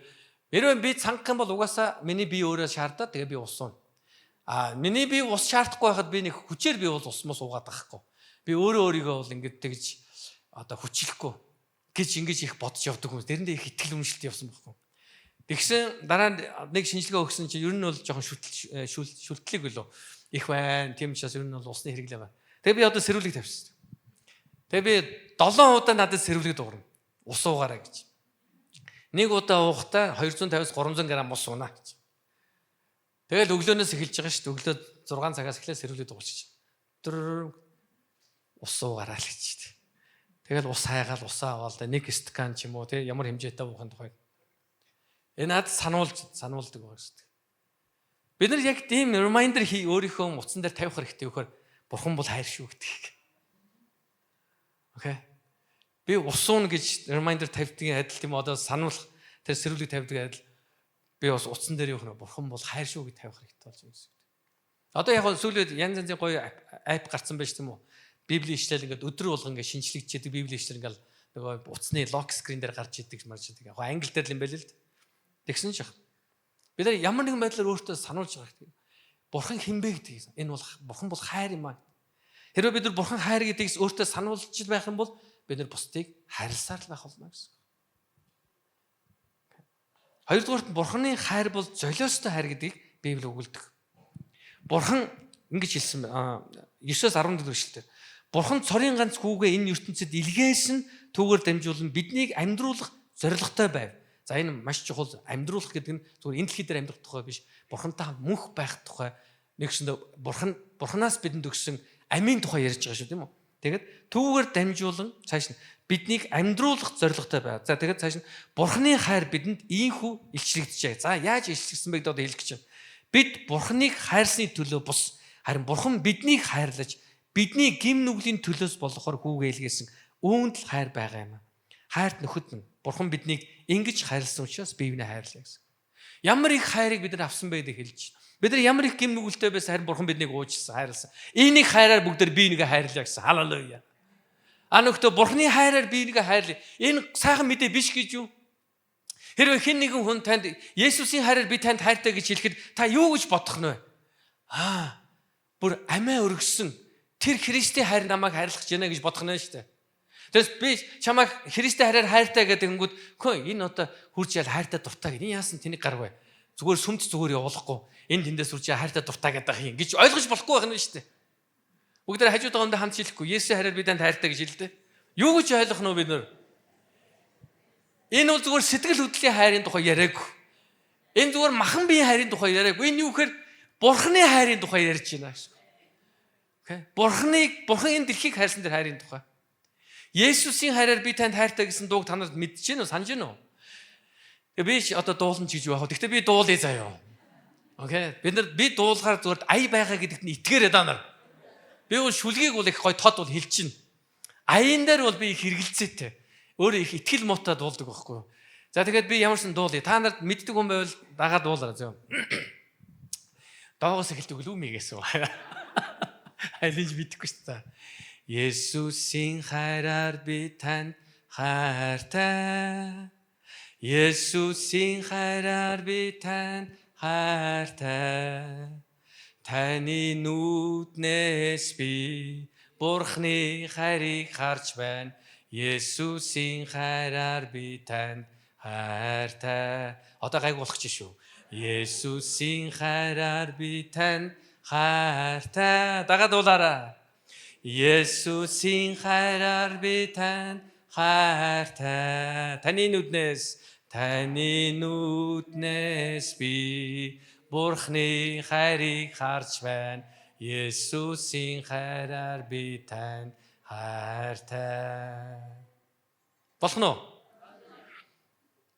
ерөө би цангах юм бол угаасаа миний бие өөрөө шаардаад тэгээ би ус суун. Миний бие ус шаардахгүй байхад би нэг хүчээр би бол ус мос уугаад байхгүй. Би өөрийгөө бол ингэж тэгж одоо хүчлэхгүй гэж ингэж их бодож явдаг хүмүүс. Тэрэндээ их итгэл үнэмшилт явсан байхгүй. Тэгсэн дараа нэг шинжилгээ өгсөн чинь ер нь бол жоохон шүлтлэг билүү. Их байна. Тийм учраас ер нь бол усны хэрэглээ байна. Тэгээ би одоо сэрүүлэг тавьчихсан. Тэгээ би 7 удаа надад сэрүүлэг дуурна. Ус уугаарай гэж. Нэг удаа уухтаа 250-300 г ус уунаа гэж. Тэгэл өглөөнөөс эхэлж байгаа шүү дээ. Өглөө 6 цагаас эхлээ сэрүүлэг дуусчих. Ус уугаарай л гэж. Тэгэл ус хайгаал усаа аваад нэг стакан ч юм уу тий ямар хэмжээтэй уухын тухай. Энэ надад сануулдаг байгаа шүү дээ. Бид нар яг тийм reminder өөрийнхөө утсан дээр тавих хэрэгтэй вөхөр Бурхан бол хайр шүү гэдгийг. Окей. Би усуун гэж reminder тавьдгийн адил тийм одоо сануулах тэр сэрүүлэг тавьдаг адил би бас утсан дээр явах нь Бурхан бол хайр шүү гэж тавих хэрэгтэй болж байна гэсэн. Одоо яг сүүлд янз янзын гоё app гарцсан байж тийм үү? Библийн ишлэл ингээд өдөр болгон ингээд шинжлэгдчихэд Библийн ишлэл ингээд нөгөө утасны lock screen дээр гарч идэг марч идэг. Яг англи дээр л юм байл л. Тэгсэн ч яг бид нар ямар нэгэн байдлаар өөртөө сануулж байгаа хэрэгтэй. Бурхан хинбэ гэдэг. Энэ бол Бурхан бол хайр юм аа. Хэрвээ бид нар Бурхан хайр гэдгийг өөртөө сануулж байх юм бол бид нар бусдыг хайрласаар л байх болно гэсэн. Хоёрдугаарт Бурханы хайр бол золиостой хайр гэдгийг Библи өгүүлдэг. Бурхан ингэж хэлсэн 9-11 дэх эшлэлээр Бурхан цорын ганц хүүгээ энэ ертөнцид илгээсэн түүгээр дамжуулан биднийг амьдруулах зорилготой байв. За энэ маш чухал амьдруулах гэдэг нь зүгээр энэ дэлхий дээр амьдрах тухай биш. Бурхантай мөнх байх тухай нэгсэндээ Бурханаас бидэнд өгсөн амийн тухай ярьж байгаа шүү тийм үү? Тэгээд түүгээр дамжуулан цааш нь биднийг амьдруулах зорилготой байв. За тэгээд цааш нь Бурханы хайр бидэнд ийхүү илчлэгдэж байгаа. За яаж илчлэгдсэн бэ гэдээ одоо хэлэх гэж байна. Бид Бурханыг хайрсны төлөө бус, харин Бурхан биднийг хайрлаж бидний гим нүглийн төлөөс болохоор хүүгээ илгээсэн үүнд л хайр байгаа юм. Хайрт нөхөд минь Бурхан биднийг ингэж хайрлсан учраас биевнээ хайрлаа гэсэн. Ямар их хайрыг бид нар авсан байдгийг хэлж байна. Бид нар ямар их гим нүгэлтэй байсан харин Бурхан биднийг уучлсан, хайрлсан. Энийг хайраар бүгдээр бие нэгэ хайрлаа гэсэн. Халелуя. Анөөхтө Бурханы хайраар бие нэгэ хайрлаа. Энэ сайхан мэдээ биш гэж юу? Хэрвээ хэн нэгэн хүн танд Есүсийн хайраар би танд хайртай гэж хэлэхэд та юу гэж бодох нь вэ? Бүр амиа өргөссөн тэр Христийн хайр намайг хайрлах гэж байна гэж бодох нь шүү дээ. Тэгээс би чамайг Христийн хайраар хайртай гэдэг хэнгүүд энэ одоо хурж ял хайртай дуртай гэдэг. Энэ яасан тэнийг гаргав. Зүгээр сүмд зүгээр явуулахгүй. Энэ тэндээс хурж хайртай дуртай гэдэг юм гэж ойлгож болохгүй байх нь шүү дээ. Бүгдээ хажууд тагаандаа хамт хэлэхгүй. Есүсийн хайраар би танд хайртай гэж хэлдэг. Юу гэж ойлгох нь вэ бид нар? Энэ бол зүгээр сэтгэл хөдлөлийн хайрын тухай яриаггүй. Энэ зүгээр махан биеийн хайрын тухай яриаггүй. Энэ юу гэхээр Бурханы хайрын тухай ярьж байна гэсэн. Окей. Бурхан энэ дэлхийг хайрсан тэр хайрын тухай. Есүсийн хайраар би танд хайртай гэсэн дууг та нарт мэдэж гэнэ үү? Санаж гэнэ үү? Тэгээ би одоо дуулна гэж юу яах вэ? Гэхдээ би дуулъя заяа. Окей. Би дуулахаар зүгээр ая байгаа гэдэгт нь итгээрэй та нар. Би бол шүлгийг бол их гой тод бол хэлчихнэ. Аян дээр бол би их хэрэгэлцээтэй. Өөрөө их итгэл муутай дуулдаг байхгүй юу? За тэгээд би ямарсан дуулъя. Та нарт мэддэг хүн байвал дагаад дуулаарай зөө. Доогоос эхэлдэг л үмийг гэсэн. Айлж бидэхгүй шүү дээ. Есүсийн хайраар би танд хайртай. Есүсийн хайраар би танд хайртай. Таны нүднээс би Бурханы хайрыг харж байна. Есүсийн хайраар би танд хайртай. Одоо гайг болох ч шүү. Есүсийн хайраар би танд хайртай. Дагаад дуулаарай. Есүсийн хайраар би танд хайртай. Таны нүднээс би Бурханы хайрыг харж байна. Есүсийн хайраар би танд хайртай. Болох нь уу?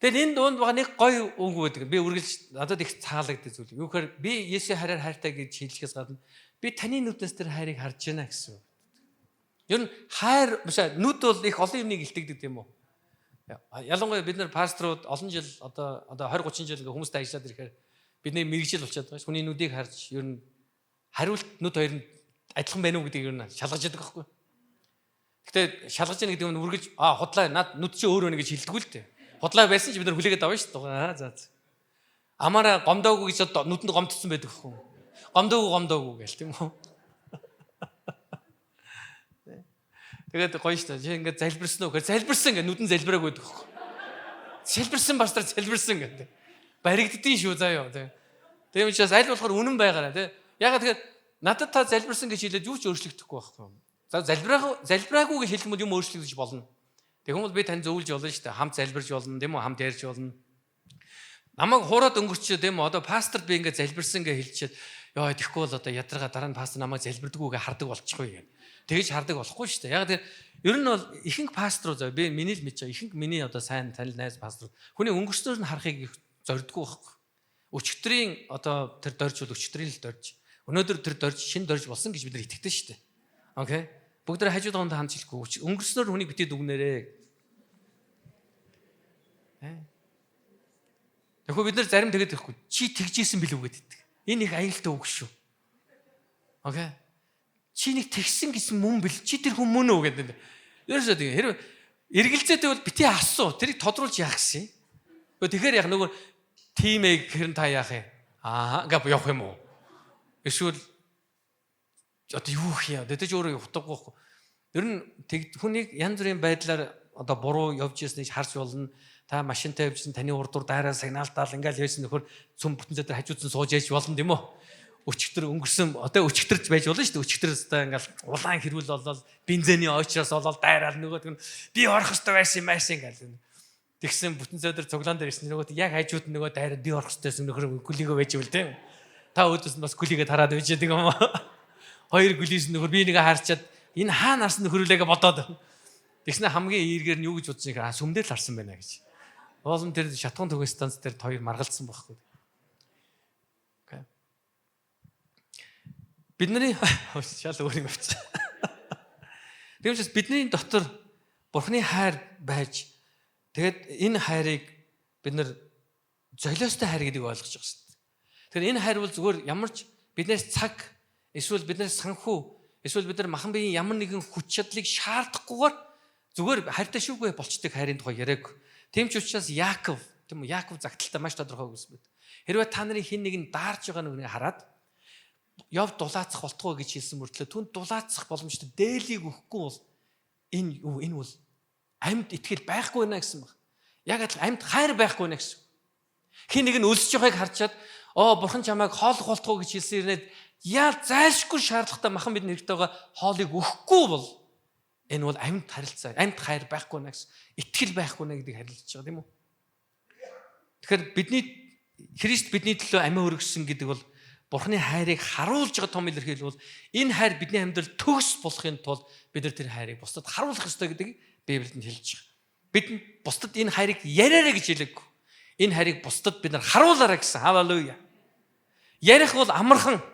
Тэгээд энэ дунд байгаа нэг гоё үг байдаг. Би үргэлж надад их таалагддаг зүйл. Юу гэхээр би Есүсийн хайраар хайртай гэж хэлэхээс гадна би таны нүднээс тэр хайрыг харж байна гэсэн. Ер нь хайр биш нүд бол их олон юмыг илтгэдэг тийм үү? Ялангуяа бид нар пасторууд олон жил одоо 20 30 жил хүмүүстэй ажиллаад ирэхээр бидний мэрэгжил болчиход байгаа ш. Хүний нүдийг харж ер нь хариулт нүд хоёр нь адилхан байна уу гэдгийг ер нь шалгаж яадаг байхгүй. Гэтэ шалгаж яах гэдэг нь үргэлж худлаа над нүд чи өөр байна гэж хэлдэг л дээ. Худлаа байсан ч бид нар хүлээгээд авна шүү дээ. За. Амаараа гомдоогүй гэж нүдэнд гомдсон байдаг хөө. Гомдоогүй гээл тийм үү? Тэгээд гоё шүү дээ. Чи ингээд залбирсан уу гэхээр залбирсан гэ нүдэн залбирааг байдаг хөө. Залбирсан пастор залбирсан гэдэг. Баригддгийн шүү заяа. Тийм учраас аль болохоор үнэн байгаараа тий. Ягаад тэгэхээр надад та залбирсан гэж хэлээд юу ч өөрчлөгдөхгүй байхгүй. За залбираагүй гэж хэлэх юм бол юм өөрчлөгдөж болно. Тэгэх юм бол би тань зөвлөж болно шүү дээ. Хамт залбирж болно, тийм үү? Хамт ярьж болно. Намайг хуураад өнгөрчөө тийм үү? Одоо пасторд би ингээд залбирсан гэж хэлчихээд ёо тэгэхгүй бол одоо ядарга дараа нь пастор намайг залбирдаггүйгээ хардаг болчихгүй гэх. Тэгэж хардаг болохгүй шүү дээ. Яг тэр ер нь бол ихэнх пасторуу зав би миний л мэдэж байгаа. Ихэнх миний одоо сайн танил найз пастор хүний өнгөрснөөр нь харахыг их зорддгүй байхгүй. Өчигдрийн одоо тэр дорж бол өчигдрийн л дорж. Өнөөдөр тэр дорж шинэ дорж болсон гэж бид нар итгэдэг шүү дээ. Окей. Бүгд хажууд хонд хамт хэлэхгүй. Өнгөрснөөр хүнийг битээ дүгнээрээ. Тэгэхгүй бид нар зарим тэгээд ихгүй. Чи тэгжсэн билүү гэдэг. Энэ их аюултай үг шүү. Окей. Чи нэг тэгсэн гэсэн мөн бил. Чи тэр хүн мөн үү гэдэг. Ерөөсөө тэгээ хэрэг эргэлзээтэй бол битээ асуу. Тэрийг тодруулж яах гэсэн. Тэгэхээр яг нөгөө тимээ хэрэн та яах юм? Ингээ явах юм уу? Эсвэл одоо юу хийя? Дэдэж өөрөө утгагүй байхгүй. Ер нь хүнийг янз бүрийн байдлаар одоо буруу явж ирснийг харж болно. Та машинтай явжсэн таны урдуур дайраа сигналтаал ингээл явсан нөхөр цөм бүтэн зэдэр хажуудсан сууж яж болно тийм үү? Өчигдөр өнгөрсөн одоо өчигдэрч байж болно шүү дээ. Өчигдөр өстой ингээл улаан хэрүүл болол бензиний очроос болол дайраал нөгөөд нь би орох ёстой байсан ингээл. Тэгсэн бүтэн зэдэр цуглаан дээр ирсэн нөгөөд яг хажууд нь нөгөө дайраа би орох ёстойсэн нөхөр гүлийгөө байж ивэл тийм. Та өөдөөс нь бас гүлийгээ тараад байж байгаа юм аа. Хоёр гүлийс нөхөр би нэгэ харчаад энэ хаа нарсан нөхрүүлээгээ бодоод. Тэгснэ хамгийн эергээр нь юу гэж бодсон юм сүмдэл харсан байна гэж. Уулын тэр шатган түгээн станц дээр хоёр маргалцсан байхгүй. бидний шал өөр юм авчих. Тийм учраас бидний дотор Бурхны хайр байж тэгээд энэ хайрыг бид нар золиостой хайр гэдгийг ойлгож байгаа шүү дээ. Тэгэхээр энэ хайр бол зүгээр ямар ч биднээс цаг эсвэл биднээс санхүү эсвэл бид нар махан биеийн ямар нэгэн хүч чадлыг шаардахгүйгээр зүгээр хайртай шүүгээ болчдөг хайрын тухай яриаг. Тийм ч учраас Яаков тийм үү Яаков загталтай маш тодорхой үгс байд. Хэрвээ та нарын хин нэг нь даарж байгаа нүг хараад Йов дулаацах болтгоо гэж хэлсэн мөртлөө түн дулаацах боломжтой дээлийг өгөхгүй бол энэ бол амьд итгэл байхгүй байна гэсэн баг. Яг адил амьд хайр байхгүй байна гэсэн. Хин нэг нь өлсөж байгааг харчаад бурхан чамайг хоолох болтгоо гэж хэлсэн ирнэд яа зайлшгүй шаардлагатай махан бидний хэрэгтэй байгаа хоолыг өгөхгүй бол энэ бол амьд харилцаа, амьд хайр байхгүй байна гэсэн. Итгэл байхгүй нэ гэдгийг харилцаж байгаа тийм үү? Тэгэхээр Христ бидний төлөө амиа өргөсөн гэдэг бол Бурхны хайрыг харуулж байгаа том илэрхийлэл бол энэ хайр бидний амьдрал төгс болохын тулд бид нар тэр хайрыг бусдад харуулах ёстой гэдгийг Библиэд хэлж байгаа. Бид бусдад энэ хайрыг яриараа гэж хэлээгүй. Энэ хайрыг бусдад бид нар харуулаарай гэсэн. Халелуя. Ярих бол амархан.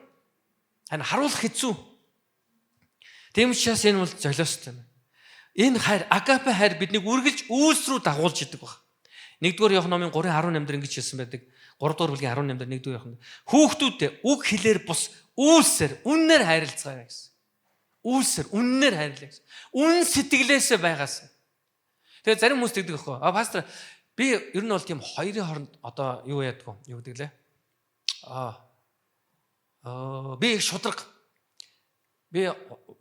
Харин харуулах хэцүү. Тийм учраас энэ бол золиостой юм. Энэ хайр, агапе хайр биднийг үргэлж үйлс рүү дагуулж идэг баг. 1-р Иохны 3:18 дээр ингэж хэлсэн байдаг. 3-р бүлгийн 18 дээр 1-р Иохны. Хүүхдүүдээ үг хэлээр бус үйлсээр үннээр хайрлцгаая гэсэн. Үйлсээр үннээр хайрлаа гэсэн. Үнэн сэтгэлээсээ байгаас. Тэгээ зарим хүмүүс тэгдэг байхгүй. Пастор би ер нь бол тийм хоёрын хооронд одоо юу яадгүй. Юу гэдэг лээ? Би их шудраг. Би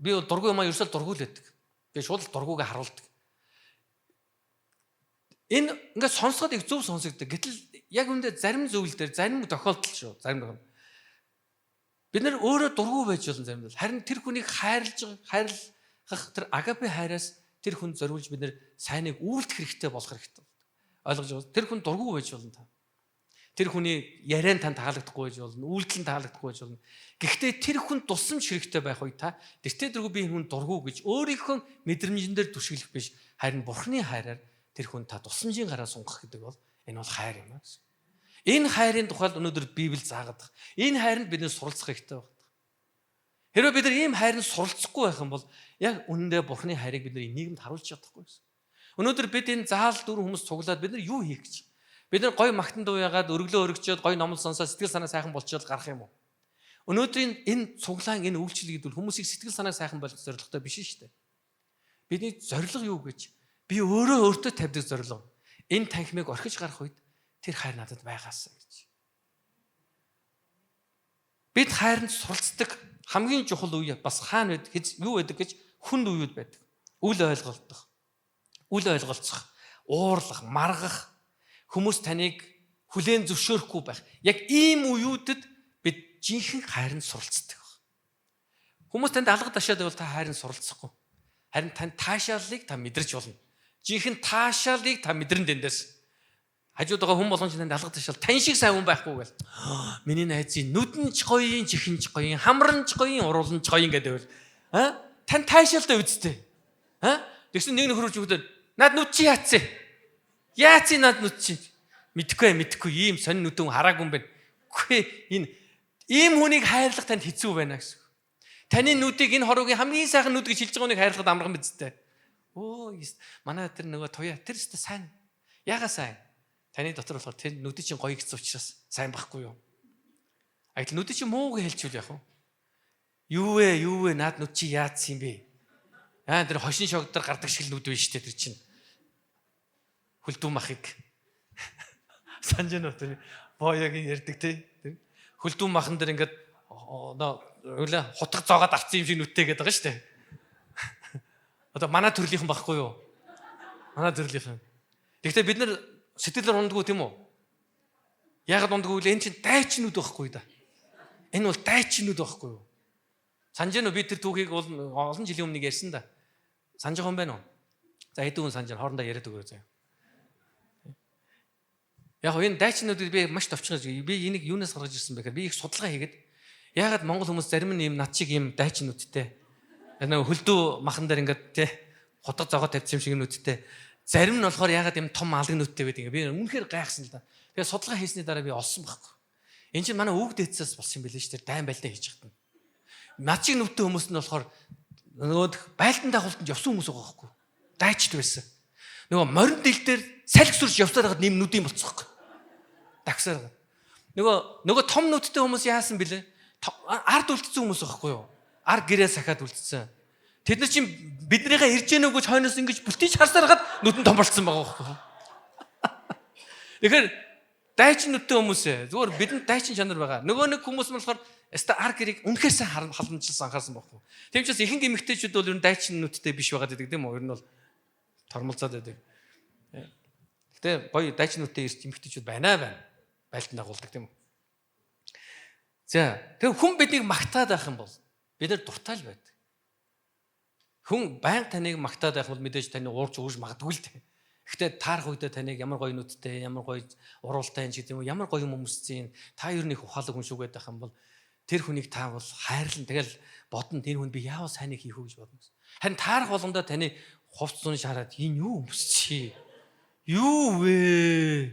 дургүй юм ерөөсөө дургуулдаг. Би шууд дургуугаа харуулдаг. Энэ ингээд сонсоход их зөв сонсогддог. Гэтэл яг үүндээ зарим зөвлөл дээр зарим тохиолдол шүү. Зарим тохиолдол. Бид нар өөрөө дургүй байж болно зарим л. Харин тэр хүнийг хайрлах тэр агапе хайраас тэр хүнд зориулж бид нар сайныг үйлдэх хэрэгтэй болох хэрэгтэй. Ойлгож байна. Тэр хүн дургүй байж болно та. Тэр хүний яриан тань таалагдахгүй байж болно. Үйлдэл нь таалагдахгүй байж болно. Гэхдээ тэр хүн тусламж хэрэгтэй байх үе та. Тэртээ дэргүй би энэ хүн дургүй гэж өөрийнхөө мэдрэмжэн дээр түшиглэх биш. Харин Бурхны хайраар тэр хүн та тусламжийн гараа сунгах гэдэг бол энэ бол хайр юм аа гэсэн. Энэ хайрын тухайд өнөөдөр Библи заагаад байна. Энэ хайранд бид суралцах хэрэгтэй байна. Хэрвээ бид нар ийм хайранд суралцахгүй байх юм бол яг үнэндээ Бурхны хайрыг бид нар нийгэмд харуулж чадахгүй гэсэн. Өнөөдөр бид энэ заал дүр хүмүүс цуглаад бид нар юу хийх гэж? Бид нар гоё магтан дуу яагаад өргөлөө өргөчөөд гоё номлол сонсоод сэтгэл санаа сайхан болчиход гарах юм уу? Өнөөдрийн энэ цуглаан энэ үйлчлэл гэдэг хүмүүсийг сэтгэл санаа сайхан болгох зорилготой биш шүү дээ. Бидний зорилго юу гэж? Би өөртөө тавьдаг зорилго. Энэ танхимыг орхиж гарах үед тэр хайр надад байгаасаа гэж. Бид хайранд суралцдаг хамгийн чухал үе бас хаана байдаг юу байдаг гэж хүнд үеуд байдаг. Үл ойлголцох, уурлах, маргах, хүмүүс таныг хүлээн зөвшөөрөхгүй байх. Яг ийм үеүүдэд бид жинхэнэ хайранд суралцдаг. Хүмүүс танд алга ташаад байвал та хайранд суралцахгүй. Харин тань таашааллыг та мэдэрч болно. Жинхэнэ таашаалыг та мэдэрэн дэндээс. Хажууд байгаа хүн болгон танд алга ташаал тань шиг сайн хүн байхгүй гэл. Миний найзын нүдэн ч гоё, чихэн ч гоё, хамран ч гоё, уруулан ч гоё гэдэг байвал тань таашаалтай үсттэй. Тэгсэн нэг нөхөрөж өгдөө над нүд чи яатсан? Яатсан над нүд чи? Мэдхгүй ийм сонин нүдэн хараагүй юм байна. Үгүй энэ ийм хүнийг хайрлах танд хэцүү байна гэсэн. Таны нүдийг энэ хоруугийн хамгийн сайхан нүд гэж хэлж байгаа хүнийг хайрлахад амархан бидтэй. Манай тэр нөгөө туяа тэр өстө сайн. Ягаа сайн? Таны дотор болохоор тэр нүд чинь гоё гэсэн учраас сайн байхгүй юу? Агил нүд чинь муу гэж хэлчихвэл яах вэ? Юу вэ? Наад нүд чи яатсан юм бэ? Тэр хошин шогдор гардаг шиг нүд байна шүү дээ тэр чинь. Хүлдүү махыг санаж байна уу тэр боёгийн ярддаг тий. Хүлдүү махан дээр ингээд хутга зоогоод авцсан юм шиг нүдтэй гэдэг байгаа шүү дээ. Одоо манай төрлийнхэн байхгүй юу? Манай төрлийнхэн. Гэхдээ бид нар сэтгэлээр ундгүй тийм үү? Яагаад ундгүй вэ? Энэ чинь дайчин нүд байхгүй да. Энэ бол дайчин нүд байхгүй юу? Санаж байна уу? Би тэр түүхийг олон жилийн өмнө ярьсан да. Санаж байгаа юм байна уу? За хэдэн хүн санаж байна? Хоорондоо яриад өгөө заяа. Яг энэ дайчнуудыг би маш товчгож би энийг юунаас гаргаж ирсэн бэ гэхээр би их судалгаа хийгээд яагаад монгол хүмүүс зарим нь ийм над шиг ийм дайчнуудтэй нэг хөлдөө махан дээр ингээд тий хутга зогоо тавьсан юм шиг нүдтэй зарим нь болохоор яагаад ийм том алган нүдтэй байдаг би үнэхээр гайхсан л да. Тэгээ судалгаа хийсний дараа би олсон байхгүй. Энд чинь манай үг дээдсээс болсон юм билээ шүү дээ дайн байлдаа хийж хатна. Над шиг нүдтэй хүмүүс нь болохоор нөгөө байлдан дагуултанд явсан хүмүүс байгаа байхгүй. Дайчд байсан. Нөгөө морин дил дээр салхи сүрж явсаар хагаад нэм нүдийн болцсохгүй. Дагсаар. Нөгөө том нүдтэй хүмүүс яасан бэлээ? Ард үлдсэн хүмүүс байхгүй юу? Ар гэрээ сахаад үлдсэн. Тэд нар чинь биднийгээ ирж гэнэ үгүй хойноос ингэж бүтээж харсаар хагаад нүдэн том болцсон байгаа байхгүй юу? Тэгэхээр дайчин нүдтэй хүмүүс зүгээр бидэнд дайчин чанар байгаа. Нөгөө нэг хүмүүс нь болохоор ар гэрийг үнэхээр сайн халамжилсан анхаарсан байхгүй юу? Тийм ч бас ихэнх эмэгтэйчүүд бол ер нь дайчин нүдтэй биш байгаа гэдэг тийм үү? Ер нь бол тормолцоод байдаг. Гэтэ гоё дайчин нүдтэй ирж эмэгтэйчүүд байна. Байлдан дагуулдаг тийм үү? За тэр хүн биднийг магтаад байх юм бол бид нар дуртай л байдаг. Хүн байнга таныг магтаад байх бол мэдээж таны уурж өгж магадгүй л дээ. Гэхдээ таарах үедээ таныг ямар гоё нүдтэй, ямар гоё уруултай ч гэдэг юм уу, ямар гоё юм өмсцэн, та ер нь их ухаалаг хүн шүү гэдэг юм бол тэр хүнийг та бол хайрлан тэгэл бодно тэр хүн би яавал сайныг хийх үү гэж бодно. Харин таарах болгондоо таны хувц зун шараад энэ юу өмсчээ? Юу вэ?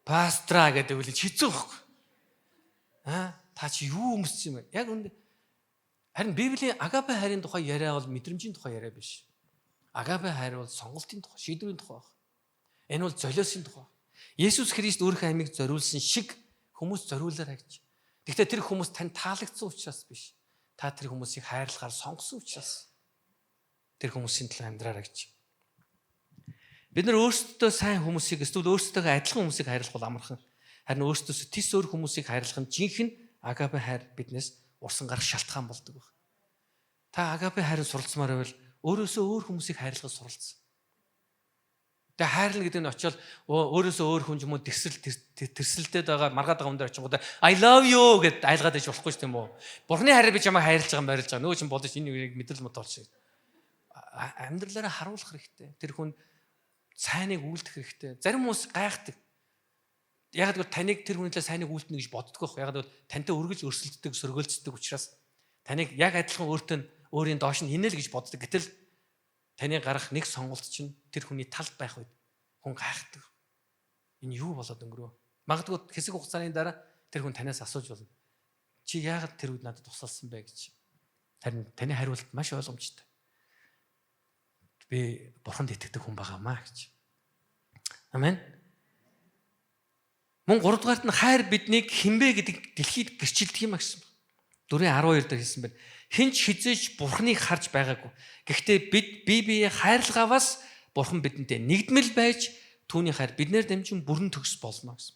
Пастра гэдэг үл хэцүү байхгүй. Та чи юу өмсч юм бэ? Яг үнэ. Харин Библийн агапе хайрын тухай яриа бол мэдрэмжийн тухай яриа биш. Агапе хайр бол сонголтын тухай, шийдвэрийн тухай байна. Энэ бол золиосын тухай. Есүс Христ өөрийнхөө амийг зориулсан шиг хүмүүс зориулаарай гэж. Гэхдээ тэр хүмүүс тань таалагдсан учраас биш. Та тэр хүмүүсийг хайрлахаар сонгосон учраас тэр хүмүүсийн төлөө амьдраарай гэж. Бид нар өөрсдөө сайн хүмүүсийг эсвэл өөрсдөө адилхан хүмүүсийг хайрлах бол амархан. Харин өөрсдөөс тис өөр хүмүүсийг хайрлах нь жинхэнэ агапе хайр биднээс урсан гарах шалтгаан болдог байна. Та агапе хайрыг суралцмаар байвал өөрөөсөө өөр хүмүүсийг хайрлахад суралцсан. Тэгээ хайрлна гэдэг нь очиод өөрөөсөө өөр хүн юм уу тэрсэлдээд байгаа маргаад байгаа хүн дээр очингуудаа I love you гэд айлгаад иж болохгүй ч тийм үү. Бурхны хайрыг би чамайг хайрлаж байгаа юм байрлаж байгаа. Нөгөө чинь бодож энэ үеийг мэдрэл мод олж. Амьдралаараа харуулах хэрэгтэй. Тэр хүн сайныг үйлдэх хэрэгтэй. Зарим хүмүүс гайхдаг. Яг л таныг тэр хүнлээ сайныг үйлдэнэ гэж боддог байх. Яг л тантай өргөж өрсөлддөг, сөргөөлцдөг учраас таныг яг адилхан өөрийн доош нь хийнэ л гэж боддог. Гэтэл таны гарах нэг сонголт чинь тэр хүний талд байх үед хүн гайхдаг. Энэ юу болоод өнгөрөө? Магадгүй хэсэг хугацааны дараа тэр хүн танаас асууж болно. Чи яагаад тэр үед надад тусалсан бэ гэж. Харин таны хариулт маш ойлгомжтой. Би бурханд итгэдэг хүн байгаамаа гэж. Амен. Мөн 3 дугаарт нь хайр биднийг хинбэ гэдэг дэлхийд гэрчилдэг юм гэсэн. 4:12 дээр хэлсэн байна. Хинч хизээж бурхныг харж байгаагүй. Гэхдээ бид бие хайрлагаваас бурхан бидэнтэй нэгдмэл байж түүний хайр биднээр дамжин бүрэн төгс болно гэсэн.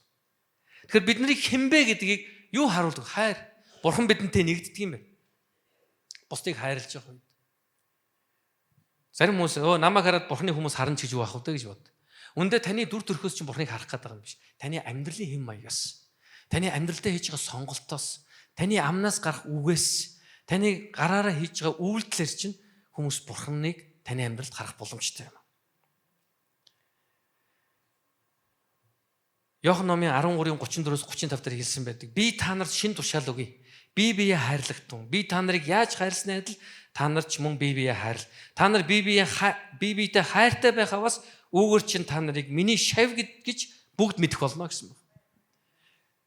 Тэгэхээр бид нарыг хинбэ гэдгийг юу харуулдаг? Хайр. Бурхан бидэнтэй нэгддэг юм байна. Бусдыг хайрлаж байгаа үед. Зарим хүмүүс намайг хараад бурхны хүмүүс харна ч гэж юу ах вэ гэж бод. Үндэ таны дүр төрхөөс чинь бурхныг харах гэдэг юм биш. Таны амьдралын хэм маягаас, таны амьдралдаа хийж байгаа сонголтоос, таны амнаас гарах үгээс, таны гараараа хийж байгаа үйлдэлээр чинь хүмүүс бурхныг таны амьдралд харах боломжтой юм. Иохан номын 13:34-35 дээр хэлсэн байдаг. Би та нарт шин тушаал өгье. Бие биеэ хайрлагтун. Би та нарыг яаж хайрлснаа адил та нар ч мөн бие биеэ хайрл. Та нар бие биетэй хайртай байхаваас үүгээр чинь та нарыг миний шав гэж бүгд мэдэх болно гэсэн байна.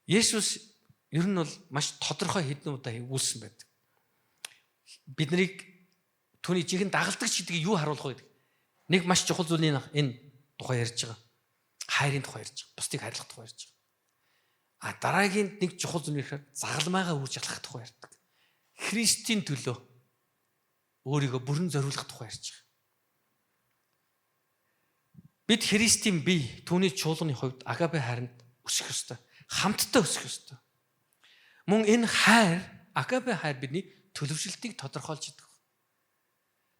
Есүс ер нь бол маш тодорхой хэдэн удаа өгүүлсэн байдаг. Бид нарыг түүний жинхэнэ дагалдагч гэдгийг юу харуулах вэ гэдэг. Нэг маш чухал зүйлийн энэ тухай ярьж байгаа. Хайрын тухай ярьж байгаа. Бусдыг хайрлах тухай ярьж байгаа. Дараагийн нэг чухал зүйл нь загалмайгаа үрж алхах тухай ярьдаг. Христийн төлөө өөрийгөө бүрэн зориулах тухай ярьж байгаа. Бид Христийн бие түүний чуулганы хувьд агапе хайранд өсөх ёстой. Хамтдаа өсөх ёстой. Мөн энэ хайр, агапе хайр бидний төлөвшөлтийг тодорхойлж идэг.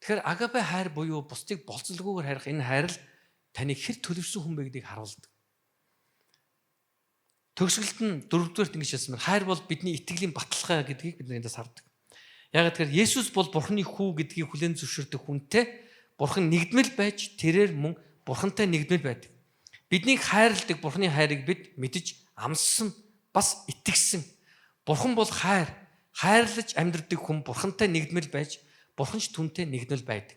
Тэгэхээр агапе хайр буюу бусдыг болцолгүйгээр хайрах энэ хайр л таны хэр төлөвшсөн хүн бэ гэдгийг харуулдаг. Төгсгөлт нь 4-р ингэж хэлсэн байна. Хайр бол бидний итгэлийн баталгаа гэдгийг бид эндээс хардаг. Яг тэгэхээр Есүс бол Бурхны хүү гэдгийг хүлээн зөвшөөрдөг хүнтэй Бурхан нэгдмэл байж тэрээр мөн Бурхантай нэгдмэл байдаг. Биднийг хайрладаг Бурхны хайрыг бид мэдж амссан бас итгэсэн. Бурхан бол хайр. Хайрлаж амьдрдаг хүн Бурхантай нэгдмэл байж Бурхан ч түүнтэй нэгдмэл байдаг.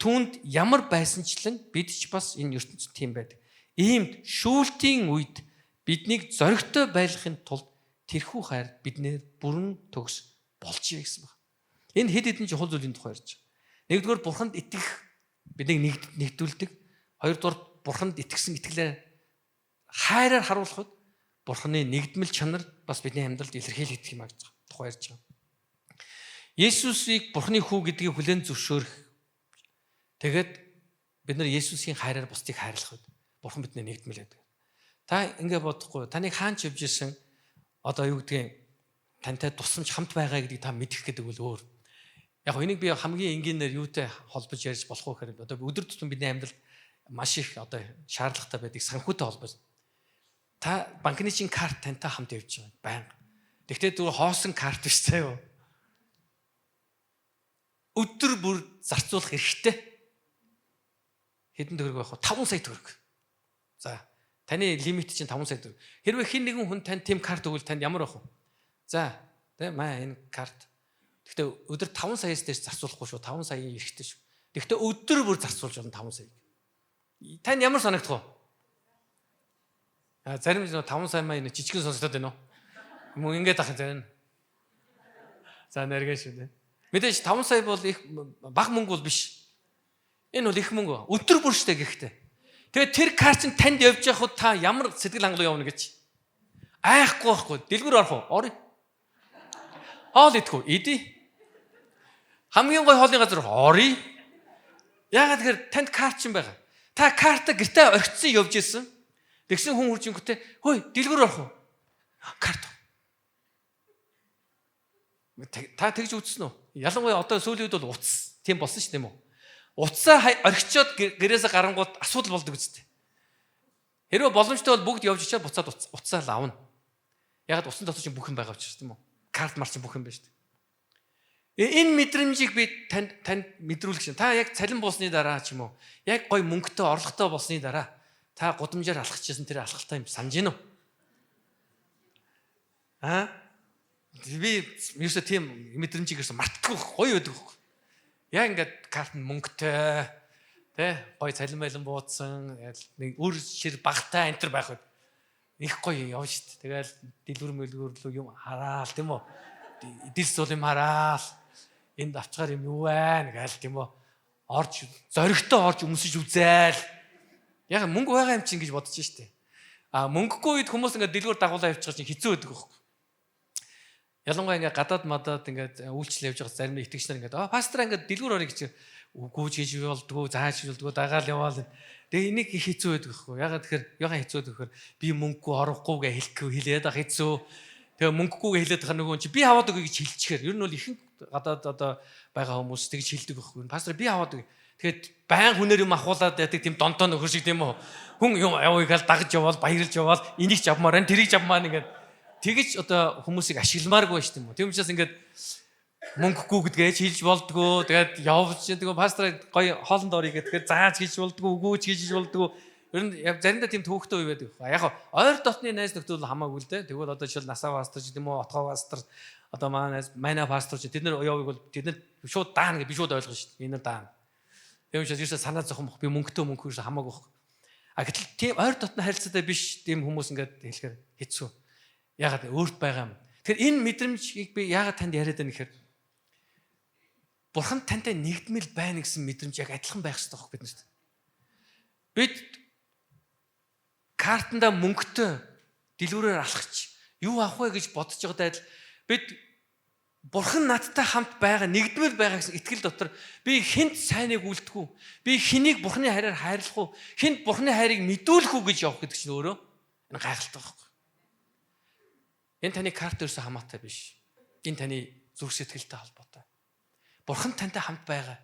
Түүнд ямар байсанчлан бид ч бас энэ ертөнцид тийм байдаг. Иймд шүүлтийн үед биднийг зоригтой байлгахын тулд тэрхүү хайр биднээр бүрэн төгс болчихъя гэсэн байна. Энэ хэд хэдэн чухал зүйлийн тухай ярьж байгаа. Нэгдүгээр бурханд итгэх биднийг нэгдүүлдэг. Хоёрдугаар бурханд итгэсэн итгэлээ хайраар харуулахад бурханы нэгдмэл чанар бас бидний амьдралд илэрхийлэгдэх юм аа гэж тухай ярьж байгаа. Есүсийг бурханы хүү гэдгийг хүлээн зөвшөөрөх. Тэгээд бид нар Есүсийн хайраар бусдыг хайрлах үед бурхан биднийг нэгдмэл байдаг. Та ингэ бодохгүй таныг хаанч явж исэн одоо юу гэдгийг тантай тусламж хамт байгаа гэдгийг та мэдэх гэдэг бол өөр. Яг энийг би хамгийн энгийнээр юутай холбож ярьж болох вэ гэхээр одоо өдөр тутам бидний амьдралд маш их одоо шаардлагатай байдаг санхүүтэй холбож. Та банкны чинь карт тантай хамт явж байгаа байнга. Тэгвэл зүгээр хоосон карт биш заяа. Өдөр бүр зарцуулах хэрэгтэй. Хэдэн төгрөг байх вэ? 5 сая төгрөг. За, таны лимит чинь 5 сая төгрөг. Хэрвээ хэн нэгэн хүн танд тийм карт өгвөл танд ямар байх вэ? За, энэ карт. Гэхдээ өдөр 5 саяас дээш зарцуулахгүй шүү. 5 саяын эрэхтэй шүү. Гэхдээ өдөр бүр зарцуулж болно 5 сая. Танд ямар санагдах вэ? Зарим нь 5 сая маа энэ жижигэн сонсогдоод байна уу? Мөн ингэж ах зарим. За нэргэн шүү дээ. Мэдээж 5 сая бол их бага мөнгө бол биш. Энэ бол их мөнгө. Өдөр бүр штэ гэхдээ. Тэгээд тэр карт чинь танд явж явахад та ямар сэтгэл хангалуун явна гэж. Айхгүй байхгүй. Дэлгүр орох уу? Орё. Хоол идэхгүй. Идэ. Хамгийн гой хоолны газар орё. Яагаад тэгэхээр танд карт чинь байгаа. Та карта гэртээ орхицсан явж исэн. Тэгсэн хүн хуржингүүтээ хөөе дэлгүр орох уу? Карт. Та тэгж үзсэн үү? Ялангуяа одоо сүүлийн үед бол утас тийм болсон ш тийм үү? Утсаа орхичоод гэрээсээ гарангууд асуудал болдог үстэй. Хэрвээ боломжтой бол бүгд явж ичээд буцаад утсаа л авна. Ягаад утсан дотор чинь бүх юм байгаа учраас тийм үү? Карт марч бүх юм байна шүү дээ. Энэ мэдрэмжийг би танд мэдрүүлэх шин. Та яг цалин буусны дараа ч юм уу? Яг гой мөнгөтэй орлоготой болсны дараа та гудамжаар алхчихсан тэр алхалтай юм санаж гинөө. Би юусаа тийм мэдрэмжийг ирсэн мартахгүй гоё байдаг. Яа ингээд карт нь мөнгөтэй тий гоё цалин байлан буудсан нэг өр шир багтай антер байх үед их гоё явна шүү дээ. Тэгэл дэлгүр мэлгүрлөө юм хараал тийм үү? Эдэлс бол юм хараал. Энд авчгаар юм юу вэ гээл тийм үү? Орж зоригтой орж өмсөж үзээл. Яг мөнгө байгаа юм чинь гэж бодож штэ. Мөнгөгүй үед хүмүүс ингээд дэлгүр дагуулаа явчих чинь хэцүү байдаг байхгүй. Ялангуяа ингээд гадаад мадаад ингээд үйлчлэл явж байгаа зарим нэг итгэгч нар ингээд пастор ингээд дэлгүр орё гэж гүүж хийж болдгоо зааж болдгоо дагаал яваал. Тэгээ энийг их хэцүү байдаг байхгүй. Ягаад тэгэхээр ягаан хэцүү байдаг гэхээр би мөнгөгүй орохгүй хэлээд ах хэцүү. Тэгээ мөнгөгүйгээ хэлээд байгаа нөгөө чи би аваад өгье гэж хэлчихээр. Ер нь бол ихэнх гадаад одоо байгаа хүмүүс тэгж хэлдэг байхгүй. Пастор би аваад өгье. Тэгэхэд байн хүнээр юм ахуулаад байдаг тийм донтоо нөхөр шиг тийм үү. Хүн юм явъя гал дагж яваал баярлж яваал энийг ч авмаар энэ тэрийг ч авмаар ингээд тэгж одоо хүмүүсийг ашигламааргүй шүү дээ. Тийм учраас ингээд мөнгөгүй гэдгээ хэлж болдгоо. Тэгээд явж тэгээ пастор гоё хоолнд орё гэхээр зааж хийж болдгоо, өгөөж хийж болдгоо. Ер нь заримдаа тийм төвөгтэй үе байдаг. Яг ойр дотны найз нөхдөд хамаагүй л дээ. Тэгвэл одоо жишээл насаа пастор ч гэдэм үү, отгоо пастор одоо манай пастор ч тэд нар явыг бол тэд нар шууд даана гэж би шууд ойлгоно шүү дээ. Энэ даана. Тийм учраас ерөөсөө санаа зовхон бох. Би мөнгөтэй ерөөсөө хамаагүй бох. Гэтэл тийм ойр дотны харилцаатай биш тийм хүмүүс ингээд хэлэхээр хэцүү. Ягаад өөрт байгаа юм. Тэгэхээр энэ мэдрэмжийг би ягаад танд яриад байна гэхээр Бурхан тантай нэгдмэл байна гэсэн мэдрэмж яг адилхан байх хэрэгтэй байх биднэрт. Бид картанда мөнгөтэй дэлгүүрээр алхаж юу авах вэ гэж бодож байгаадаа л бид Бурхан надтай хамт байгаа, нэгдмэл байгаа гэсэн итгэл дотор би хэнд сайныг үлдэхгүй, би хэнийг Бурханы хайраар хайрлах уу, хэнд Бурханы хайрыг мэдүүлэх үү гэж явах гэдэг чинь өөрөө энэ гайхалтай байхгүй. Энэ таны карт ерөөсөө хамаатай биш. Энэ таны зүрх сэтгэлтэй холбоотой. Бурхан тантай хамт байгаа.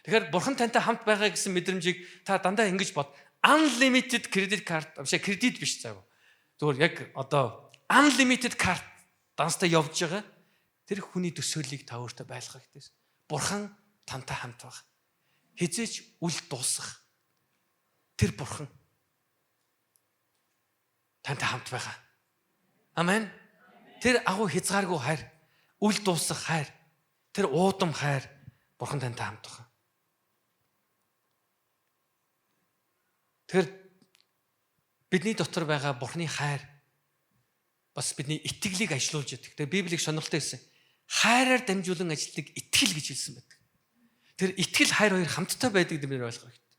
Тэгэхээр Бурхан тантай хамт байгаа гэсэн мэдрэмжийг та дандаа ингэж бод. Unlimited credit card биш кредит биш заагүй. Зүгээр яг одоо unlimited card данстай явж байгаа. Тэр хүний төсөөллийг та өөртөө байлгах хэрэгтэй. Бурхан тантай хамт байгаа. Хизээч үл дуусах. Тэр Бурхан тантай хамт байгаа. Амен. Тэр агуу хязгааргүй хайр, үл дуусах хайр, тэр уудам хайр Бурхан тантай хамт байгаа. Тэгэхээр бидний дотор байгаа Бурханы хайр бас бидний итгэлийг ажилуулж яадаг. Тэгээ Библийг сонирхолтой хэлсэн. хайраар дамжуулан ажилладаг итгэл гэж хэлсэн байдаг. Тэр итгэл хайр хоёр хамтдаа байдаг гэдэг нь ойлгох хэрэгтэй.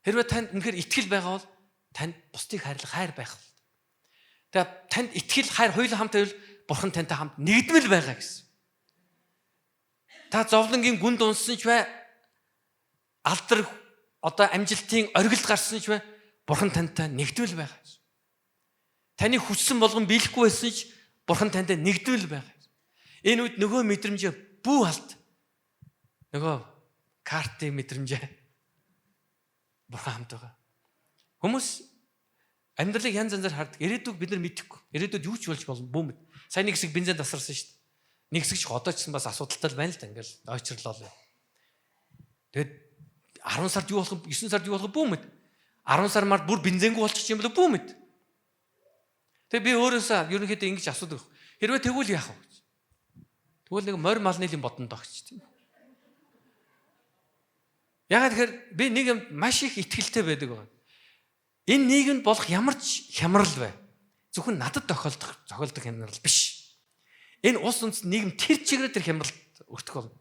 Хэрвээ танд үнэхээр итгэл байгаа бол танд бусдыг хайрлах хайр байх бол. Тэгээд танд итгэл хайр хоёулаа хамт байвал Бурхан тантай хамт нэгдмэл байгаа гэсэн. Та зовлонгийн гүнд унсан ч бай, алдар одоо амжилтын оргилд гарсан ч бай, Бурхан тантай нэгдмэл байгаа. Таны хүссэн болгон биелэхгүй байсан ч Бурхан тантай нэгдмэл байгаа. Энэ үед нөгөө мэдрэмжээ бүү алт. Нөгөө картын мэдрэмжээ Бурхан хамт байгаа. Хүмүүс амьдралыг янз янзаар хардаг. Ирээдүйг бид нар мэдэхгүй. Ирээдүйд юу ч болж болно бүү мэд. Сайн нэг хэсэг бензин тасарсан шүү дээ. Нэг хэсэг ч одоочсон бас асуудалтай байна л да. Ингээл ойчрлоо. Тэгэд 10 сард юу болох, 9 сард юу болох бүү мэд. 10 сар март бүр бензингүй болчих юм бол бүү мэд. Тэгээ би өөрөөсөө ерөнхийдөө ингэж асуудаг. Хэрвээ тэгвэл яах вэ? Тэгвэл нэг морь малны юм бодно доо гэж тийм. Ягаад тэгэхээр би нэг юм маш их итгэлтэй байдаг байна. Энэ нийгэмд болох ямар ч хямрал бай. Зөвхөн надад зохиолдог хямрал биш. Энэ улс үндэстэн нийгэм тэр чигээрээ тэр хямралд өртөх болно.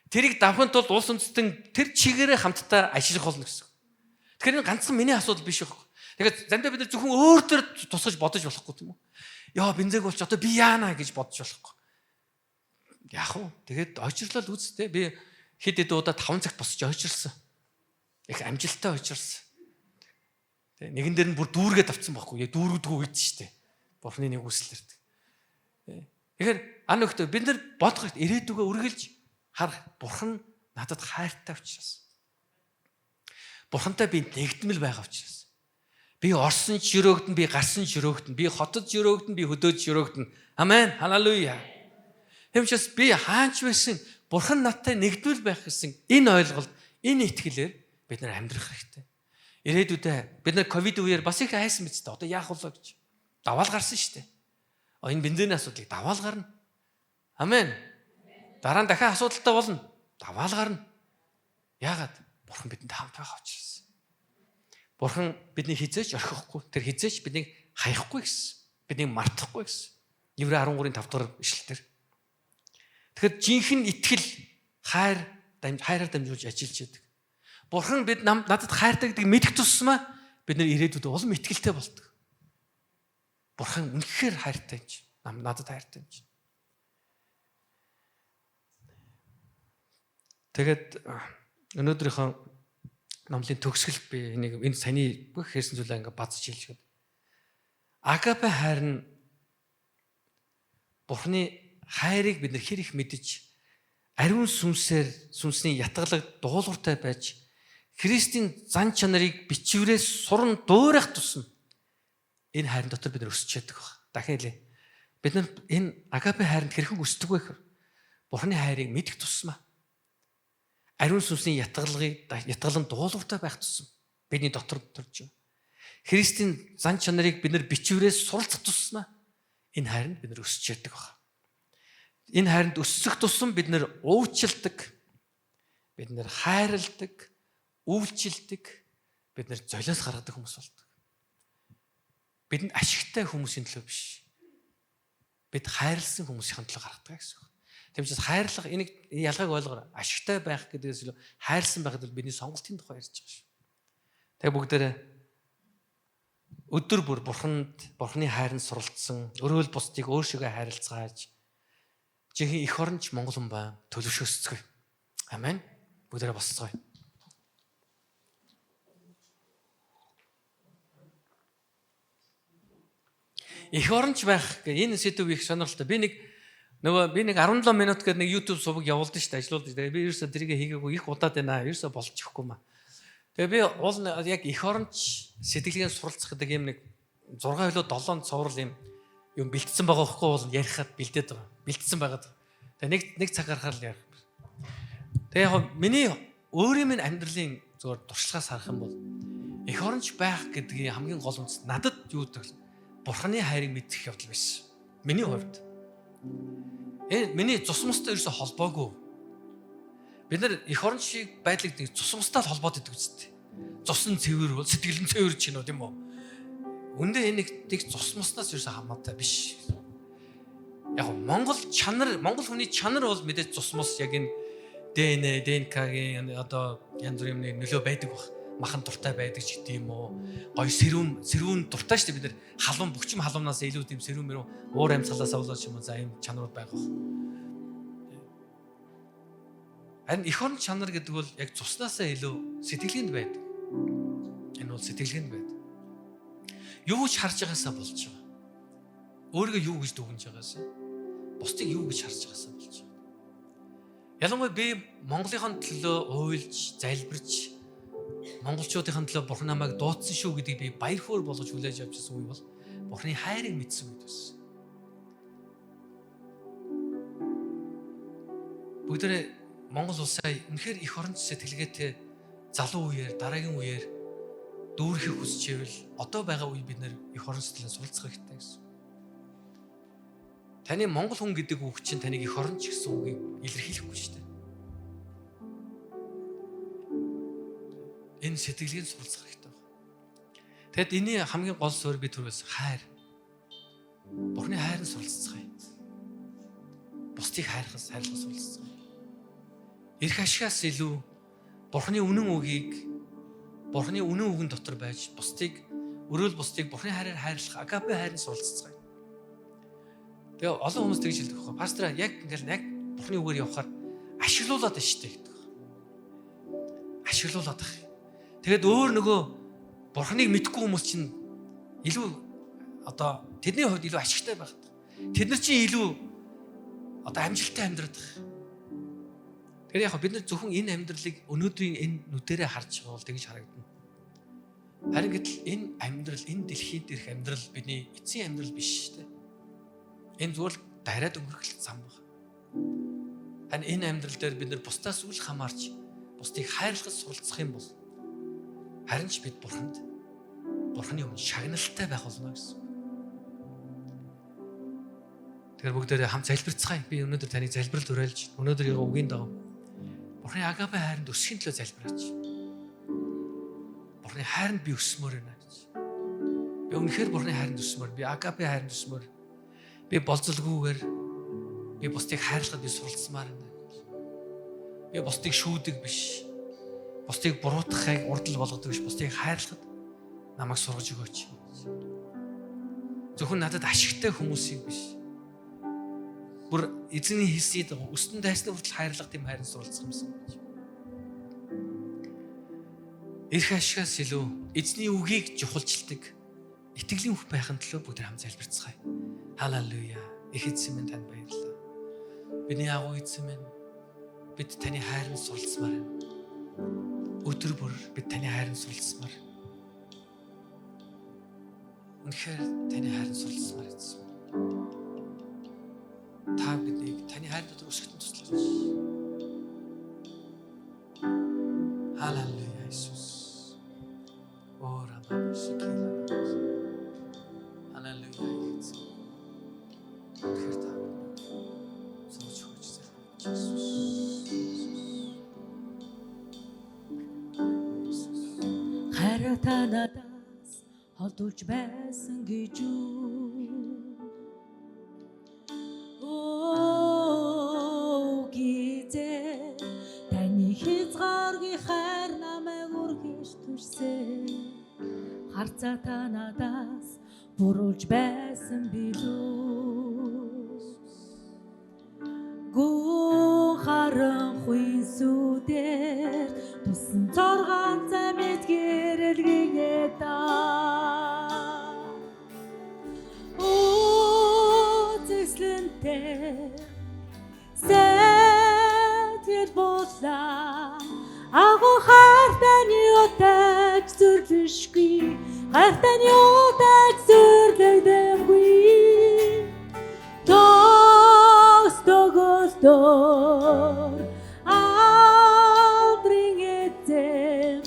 Тэрийг давхын тулд улс үндэстэн тэр чигээрээ хамтдаа ажиллах болно гэсэн. Тэгэхээр энэ ганцхан миний асуудал биш байхгүй. Тэгээд зандаа бид нар зөвхөн өөр төр тусгаж бодож болохгүй тийм үү? Яа бензэг болч одоо би яана гэж бодож болохгүй. Яах вэ? Тэгээд очирлол үзтээ би хэд хэд удаа 5 цагт босч очирсан. Их амжилттай очирсан. Тэг нэгэн дээр нь бүр дүүргээд авцсан байхгүй. Яг дүүргдгүү гэж штэ. Бурхны нэг үслэр. Тэгэхээр анөхтөө бид нар бодох ирээдүгөө үргэлж харах. Бурхан надад хайртай учраас. Бурхантай би нэгдмэл байгаа учраас. Би орсон ч өрөөгдөн, би гарсан ч өрөөгдөн, би хотод өрөөгдөн, би хөдөөд өрөөгдөн. Амен. Халелуя. Хэмчээс би хаач байсан Бурхан надтай нэгдвэл байх гэсэн энэ ойлголт, энэ итгэлээр бид нар амьдрах хэрэгтэй. Ирээдүйдээ бид нар ковид үеэр бас их хайсан биз дээ. Одоо яах вэ гэж. Даваал гарсан шүү дээ. Энэ бензиний асуудлыг даваал гарна. Амен. Дараа нь дахин асуудалтай болно. Даваал гарна. Яагаад? Бурхан бидэнд хамт байгаа учраас. Бурхан бидний хизээч орхихгүй. Тэр хизээч биднийг хаяхгүй гэсэн. Биднийг мартахгүй гэсэн. Еврей 13-ийн 5 дугаар ишлэлээр. Тэгэхээр жинхэнэ итгэл хайраар дамжуулж ажиллаж яадаг. Бурхан бид надад хайртай гэдгийг мэдэх тусмаа бид нэр ирээдүйд улам итгэлтэй болдог. Бурхан үнэхээр хайртай юм чи. Надад хайртай юм чи. Тэгээд өнөөдрийнхөө номлын төгсгөлд би энэ саяны бүх хэлсэн зүйлээ ингээд базж хэлж гээд. Агапе хайр нь Бурханы хайрыг бид хэр их мэдэж ариун сүнсний ятгалаг дуулууртай байж Христийн зан чанарыг бичвэрээс суран дуурайх тусам энэ хайрын дотор бид өсч чаддаг баг. Дахин хэлье. Бид нар энэ агапе хайранд хэрхэн өсдөг вэ гэхээр Бурханы хайрыг мэдэх тусмаа ариун сүнсний ятгалан дуулууртай байх тусам бидний дотор төрж байна. Христийн зан чанарыг бид нар бичвэрээс суралцах тусмаа энэ хайранд бид өсч чаддаг баг. Энэ хайранд өсөх тусам бид нар уучилдаг, бид нар хайрладаг, үйлчилдэг, бид нар золиос гаргадаг хүмүүс болдог. Бидэнд ашигтай хүмүүсийн төлөө биш. Бид хайрлсан хүмүүсийн төлөө гаргадаг гэсэн үг. Тийм учраас хайрлах энийг ялгааг ойлгоо. Ашигтай байх гэдгээс илүү хайрлсан байхад бидний сонголтын тухай ярьж байгаа шүү. Тэгээ бүгдээрээ өдөр бүр Бурханы хайранд суралцсан, өрөөл бусдыг өөршигөө хайрлцгааж жихэн эх оронч Монгол хүн байна. Төлөвшөөсцгөө. Амен. Бүгдээрээ босцгоё. Эх оронч байх гэх энэ сэдв их сонирхолтой. Би нэг 17 минут гэдэг нэг YouTube суваг явуулдаг шүү дээ. Ажлуулдаг. Би ерөөсөө тэрийг хийгээгүй их удаад байна. Ерөөсөө болж ихгүй маа. Тэгээ би уул яг эх оронч сэтгэлгээ суралцах гэдэг юм нэг 6 хөлөө 7 цоврал юм бэлтсэн байгаа байхгүй бол ярихад бэлдээд байгаа. Бэлтсэн байгаад. Тэгээ нэг цаг гарахаар л ярих. Тэгээ яг миний өөрийн минь амьдралын зөвөр туршлагаас харах юм бол эх оронч байх гэдгийн хамгийн гол үндэс надад юу гэдэг вэ? Бурханы хайрыг мэдэх явдал байсан. Миний хувьд. Миний цус мостой ерөөсө холбоогүй. Бид нар эх орончийг байдлыг нэг цус мостой холбоод идэг үстэй. Цус нь цэвэр бол сэтгэл нь цэвэр ч юм уу тийм үү? Үндэ энэ нэг цус моснаас ерөөсө хамаатай биш. Яг Монгол хүний чанар бол мэдээж цус мус яг энэ ДНА, ДНК-гийн одоо янз бүрийн нөлөө байдаг баг. Махан дуртай байдаг ч гэдэм үү. Гоё сэрүүн дуртай шүү дээ бид нар халуун бөхчм халуунаас илүү тийм сэрүүн мөрөө уур амьсгалаас болоод ч юм уу за ийм чанарууд байгаа баг. Харин эх орон чанар гэдэг бол яг цуснаасаа илүү сэтгэлгээнд байдаг. Энэ бол сэтгэлгээнд байдаг. Юу гэж харж байгаасаа болж байгаа. Өөрийгөө юу гэж дүгнэж байгаасаа, бусдыг юу гэж харж байгаасаа болж байгаа. Ялангуяа би Монголын төлөө уйлж, залбирч, монголчуудын төлөө Бурхан намайг дуудсан шүү гэдгийг би баяр хөөр болгож хүлээж авч байсан үе бол Бурханы хайрыг мэдсэн үед байсан. Бүгдээрээ Монгол улсаа үнэхээр их оронч сэтгэлгээтэй залуу үеэр, дараагийн үеэр дүүрхийг хүсэж ивэл одоо байгаа үе бид нэр их орон сэтгэлээ суралцах хэрэгтэй гэсэн. Таны монгол хүн гэдэг үг чинь таныг их оронч гэсэн үгийг илэрхийлэхгүй шүү дээ. Энэ сэтгэлийг суралцах хэрэгтэй байна. Тэгэд энэ хамгийн гол суурь би түрүүс хайр. Бурхны хайрыг суралцгаая. Бусдыг хайрлах суралцгаая. Ирэх ашигаас илүү Бурхны үнэн үгийг Бурхны үнэн үгэн дотор байж бусдыг Бурхны хайраар хайрлах агапе хайрыг суралцгаая. Тэгээ олон хүмүүс тэгж хэлдэг байхгүй. Пастор яг Бурхны үгээр явахаар ашиглуулад байна шүү дээ гэдэг. Ашиглуулад байх. Тэгээд өөр нөгөө Бурхныг мэдгүй хүмүүс чинь илүү одоо тэдний хувьд илүү ашигтай байх. Тэд нар чинь илүү одоо амжилттай амьдрах. Тэгэхээр яг бид нар зөвхөн энэ амьдралыг өнөөдрийн энэ нүдэрээ харж байгаа бол тэгж харагдана. Харин гэтэл энэ амьдрал, энэ дэлхийд ирэх амьдрал бидний эцсийн амьдрал биш шүү дээ. Энэ зүгээр дараад өнгөрөх зам байна. Харин энэ амьдрал дээр бид нар бусдаас үл хамаарч бусдыг хайрлахад суралцах юм бол харин ч бид Бурханы өмнө шагналтай байх болно гэсэн. Тэгэхээр бүгдээрээ хамт залбирцгаая. Би өнөөдөр таныг залбиралд уриалж, өнөөдрийн үгийн дагав Бурханы агапе хайранд өсөхийн төлөө залбираач. Бурханы хайранд би өсмөр байна гэж. Би үнэхээр Бурханы хайранд өсмөр, би агапе хайранд өсмөр. Би болцолгүйгээр би бусдыг хайрлахад би суралцмаар байна. Би бусдыг шүүдэг биш. Бусдыг буруутгахыг урдл болгодог биш. Бусдыг хайрлахад намайг сургаж өгөөч. Зөвхөн надад ашигтай хүмүүсийг биш. Бүр эзний хийсэд өстөн дайсны хүртэл хайрлах тийм хайрын суралцах юмсан гэж. Ирэх ашигаас илүү эзний үгийг чухалчилдаг итгэлийн хүч байхын төлөө бүгд хамт залбирцгаая. Халелуя. Их эзэн минь танд баярлалаа. Бидний агуу эзэн минь бид таны хайрыг суралцмаар байна. Өдөр бүр бид таны хайрыг суралцмаар. Үнэхээр таны хайрыг суралцмаар эзэн. Та биднийг таны хайр дотор өсгөхөд туслаач. Халелуя Иесус. Ора башкила. Халелуя Иесус. Үнэхээр та сурч өгч Иесус. Хайр та надаас холдуулж байсан гэж гизээ таны хязгааргүй хайр намайг үргэлж түрсэн харцаа та надаас буруулж байсан билүү гүн харанхуй сүдээр тусан цоргаан замэд гэрэлгээ та зэслэнтэй Сэтэл болаа агуу хайртаны утаач зүрлэшгүй хайртаны утаач зүрлэгдэмгүй Тостогостор алдрын эзэн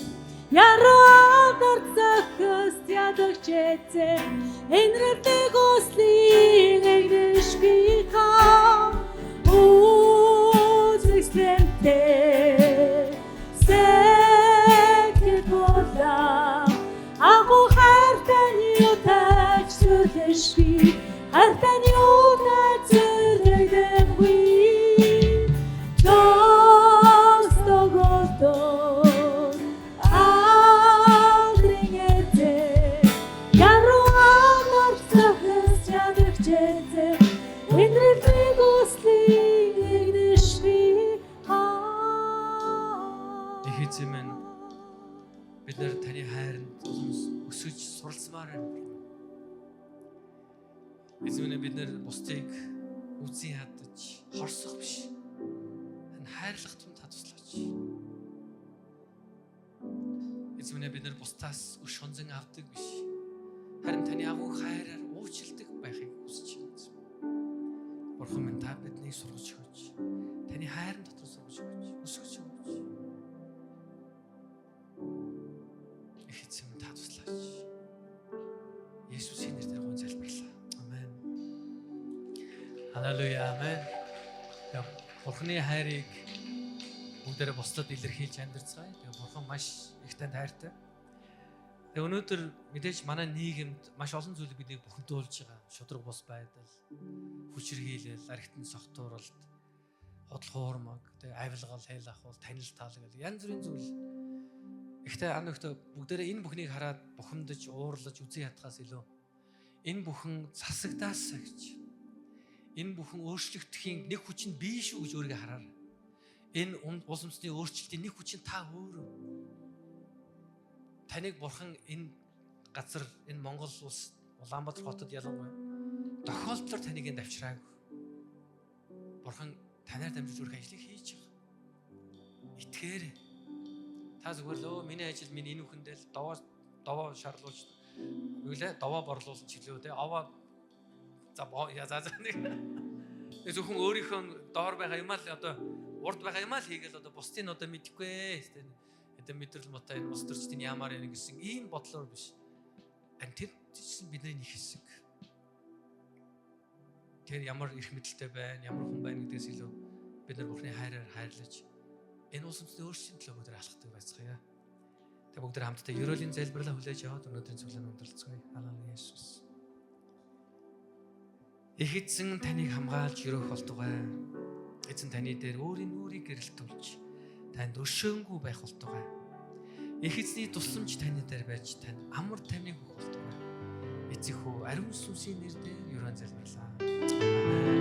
яраадар цахас ядагчэзэн энэрдэг ослын эгдэшгүй хаа Сэтэл болаа агуу хайртаны утаач зүрлэшгүй хайртаны утаач энэрдэг үслийг нэгдэж би Их эзэн минь бид нар таны хайранд өсөж суралцмаар байна. Эзэн минь бид нар бусдыг үзий хадаж хорсох биш. Тань хайрлах тунд та туслаач. Эзэн минь бид нар бусдаас өш шонзон авдаг биш. Харин таны агуу хайраар уучлдаг байхыг хүсэж байна. Бурхан минь та биднийг сургаж өгөөч. Таны хайрын дотор сургаж өгөөч. Өсгөж өгөөч. Их эзэн та туслаач. Есүсийн нэрээр гон залбирлаа. Амен. Халелуя. Амен. Бурханы хайрыг бүгдээрээ бусдад илэрхийлж амьдарцгаая. Тэгээ Бурхан маш их танд хайртай. Тэгээ өнөөдөр мэдээж манай нийгэмд маш олон зүйл биднийг бухимдуулж байгаа. Шудраг бус байдал, хүчирхийлэл, архитын согтууралт, худал хуурмаг, тэгээ авилгал, хэл ахуул, танил таалал гэх янз бүрийн зүйл. Ихтэй аногтой бүгдээрээ энэ бүхнийг хараад бухимдаж, уурлаж, үзий ядхаас илүү энэ бүхэн засагдаасаа гэж. Энэ бүхэн өөрчлөгдөхийн нэг хүч нь бий шүү гэж өөрийгөө хараарай. Энэ улс үндэстний өөрчлөлтийн нэг хүч нь та өөрөө. Таныг Бурхан энэ газар, энэ Монгол улс, Улаанбаатар хотод ялангуяа тохиолдлоор таныг энд авчираагүй. Бурхан танаар дамжуулж өөрийнхөө ажлыг хийж байгаа. Итгээрэй. Та зүгээр л миний ажил миний энэ үхэндээ л довоо шарлуулж юу лээ довоо борлуулсан чиглүү те аваа за нэг зөвхөн өөрийнхөө доор байгаа юм аа л одоо урд байгаа юм аа л хийгээл одоо бусдын одоо мэдэхгүй те хэдэн мэдрэл мотой энэ ус төрчдийн ямар юм гэсэн ийм бодлоор биш. Тэр чинь бидний нэг хэсэг. Тэр ямар эрх мэдэлтэй байна, ямар хүн байна гэдгээс илүү бид нар Бурхны хайраар хайрлаж энэ улс үндэстний өөрчлөлтийн төлөө бүгд алхахдаг байцгаая. Тэг бүгд хамтдаа ерөөлийн залбирлаа хүлээж аваад өнөөдрийн цуглаанд өндөрлцгөөе. Халелуя Иесус. Их эзэн таныг хамгаалж өрөөх болтугай. Эзэн таны дээр өөрийг гэрэлтүүлж танд өршөөнгүй байх болтугай. Их эзний тусламж таны дээр байж танд амар тайвныг өгөх болтугай. Эцэг хүү ариун сүнсийн нэрээр ерөн залбирлаа. Амен.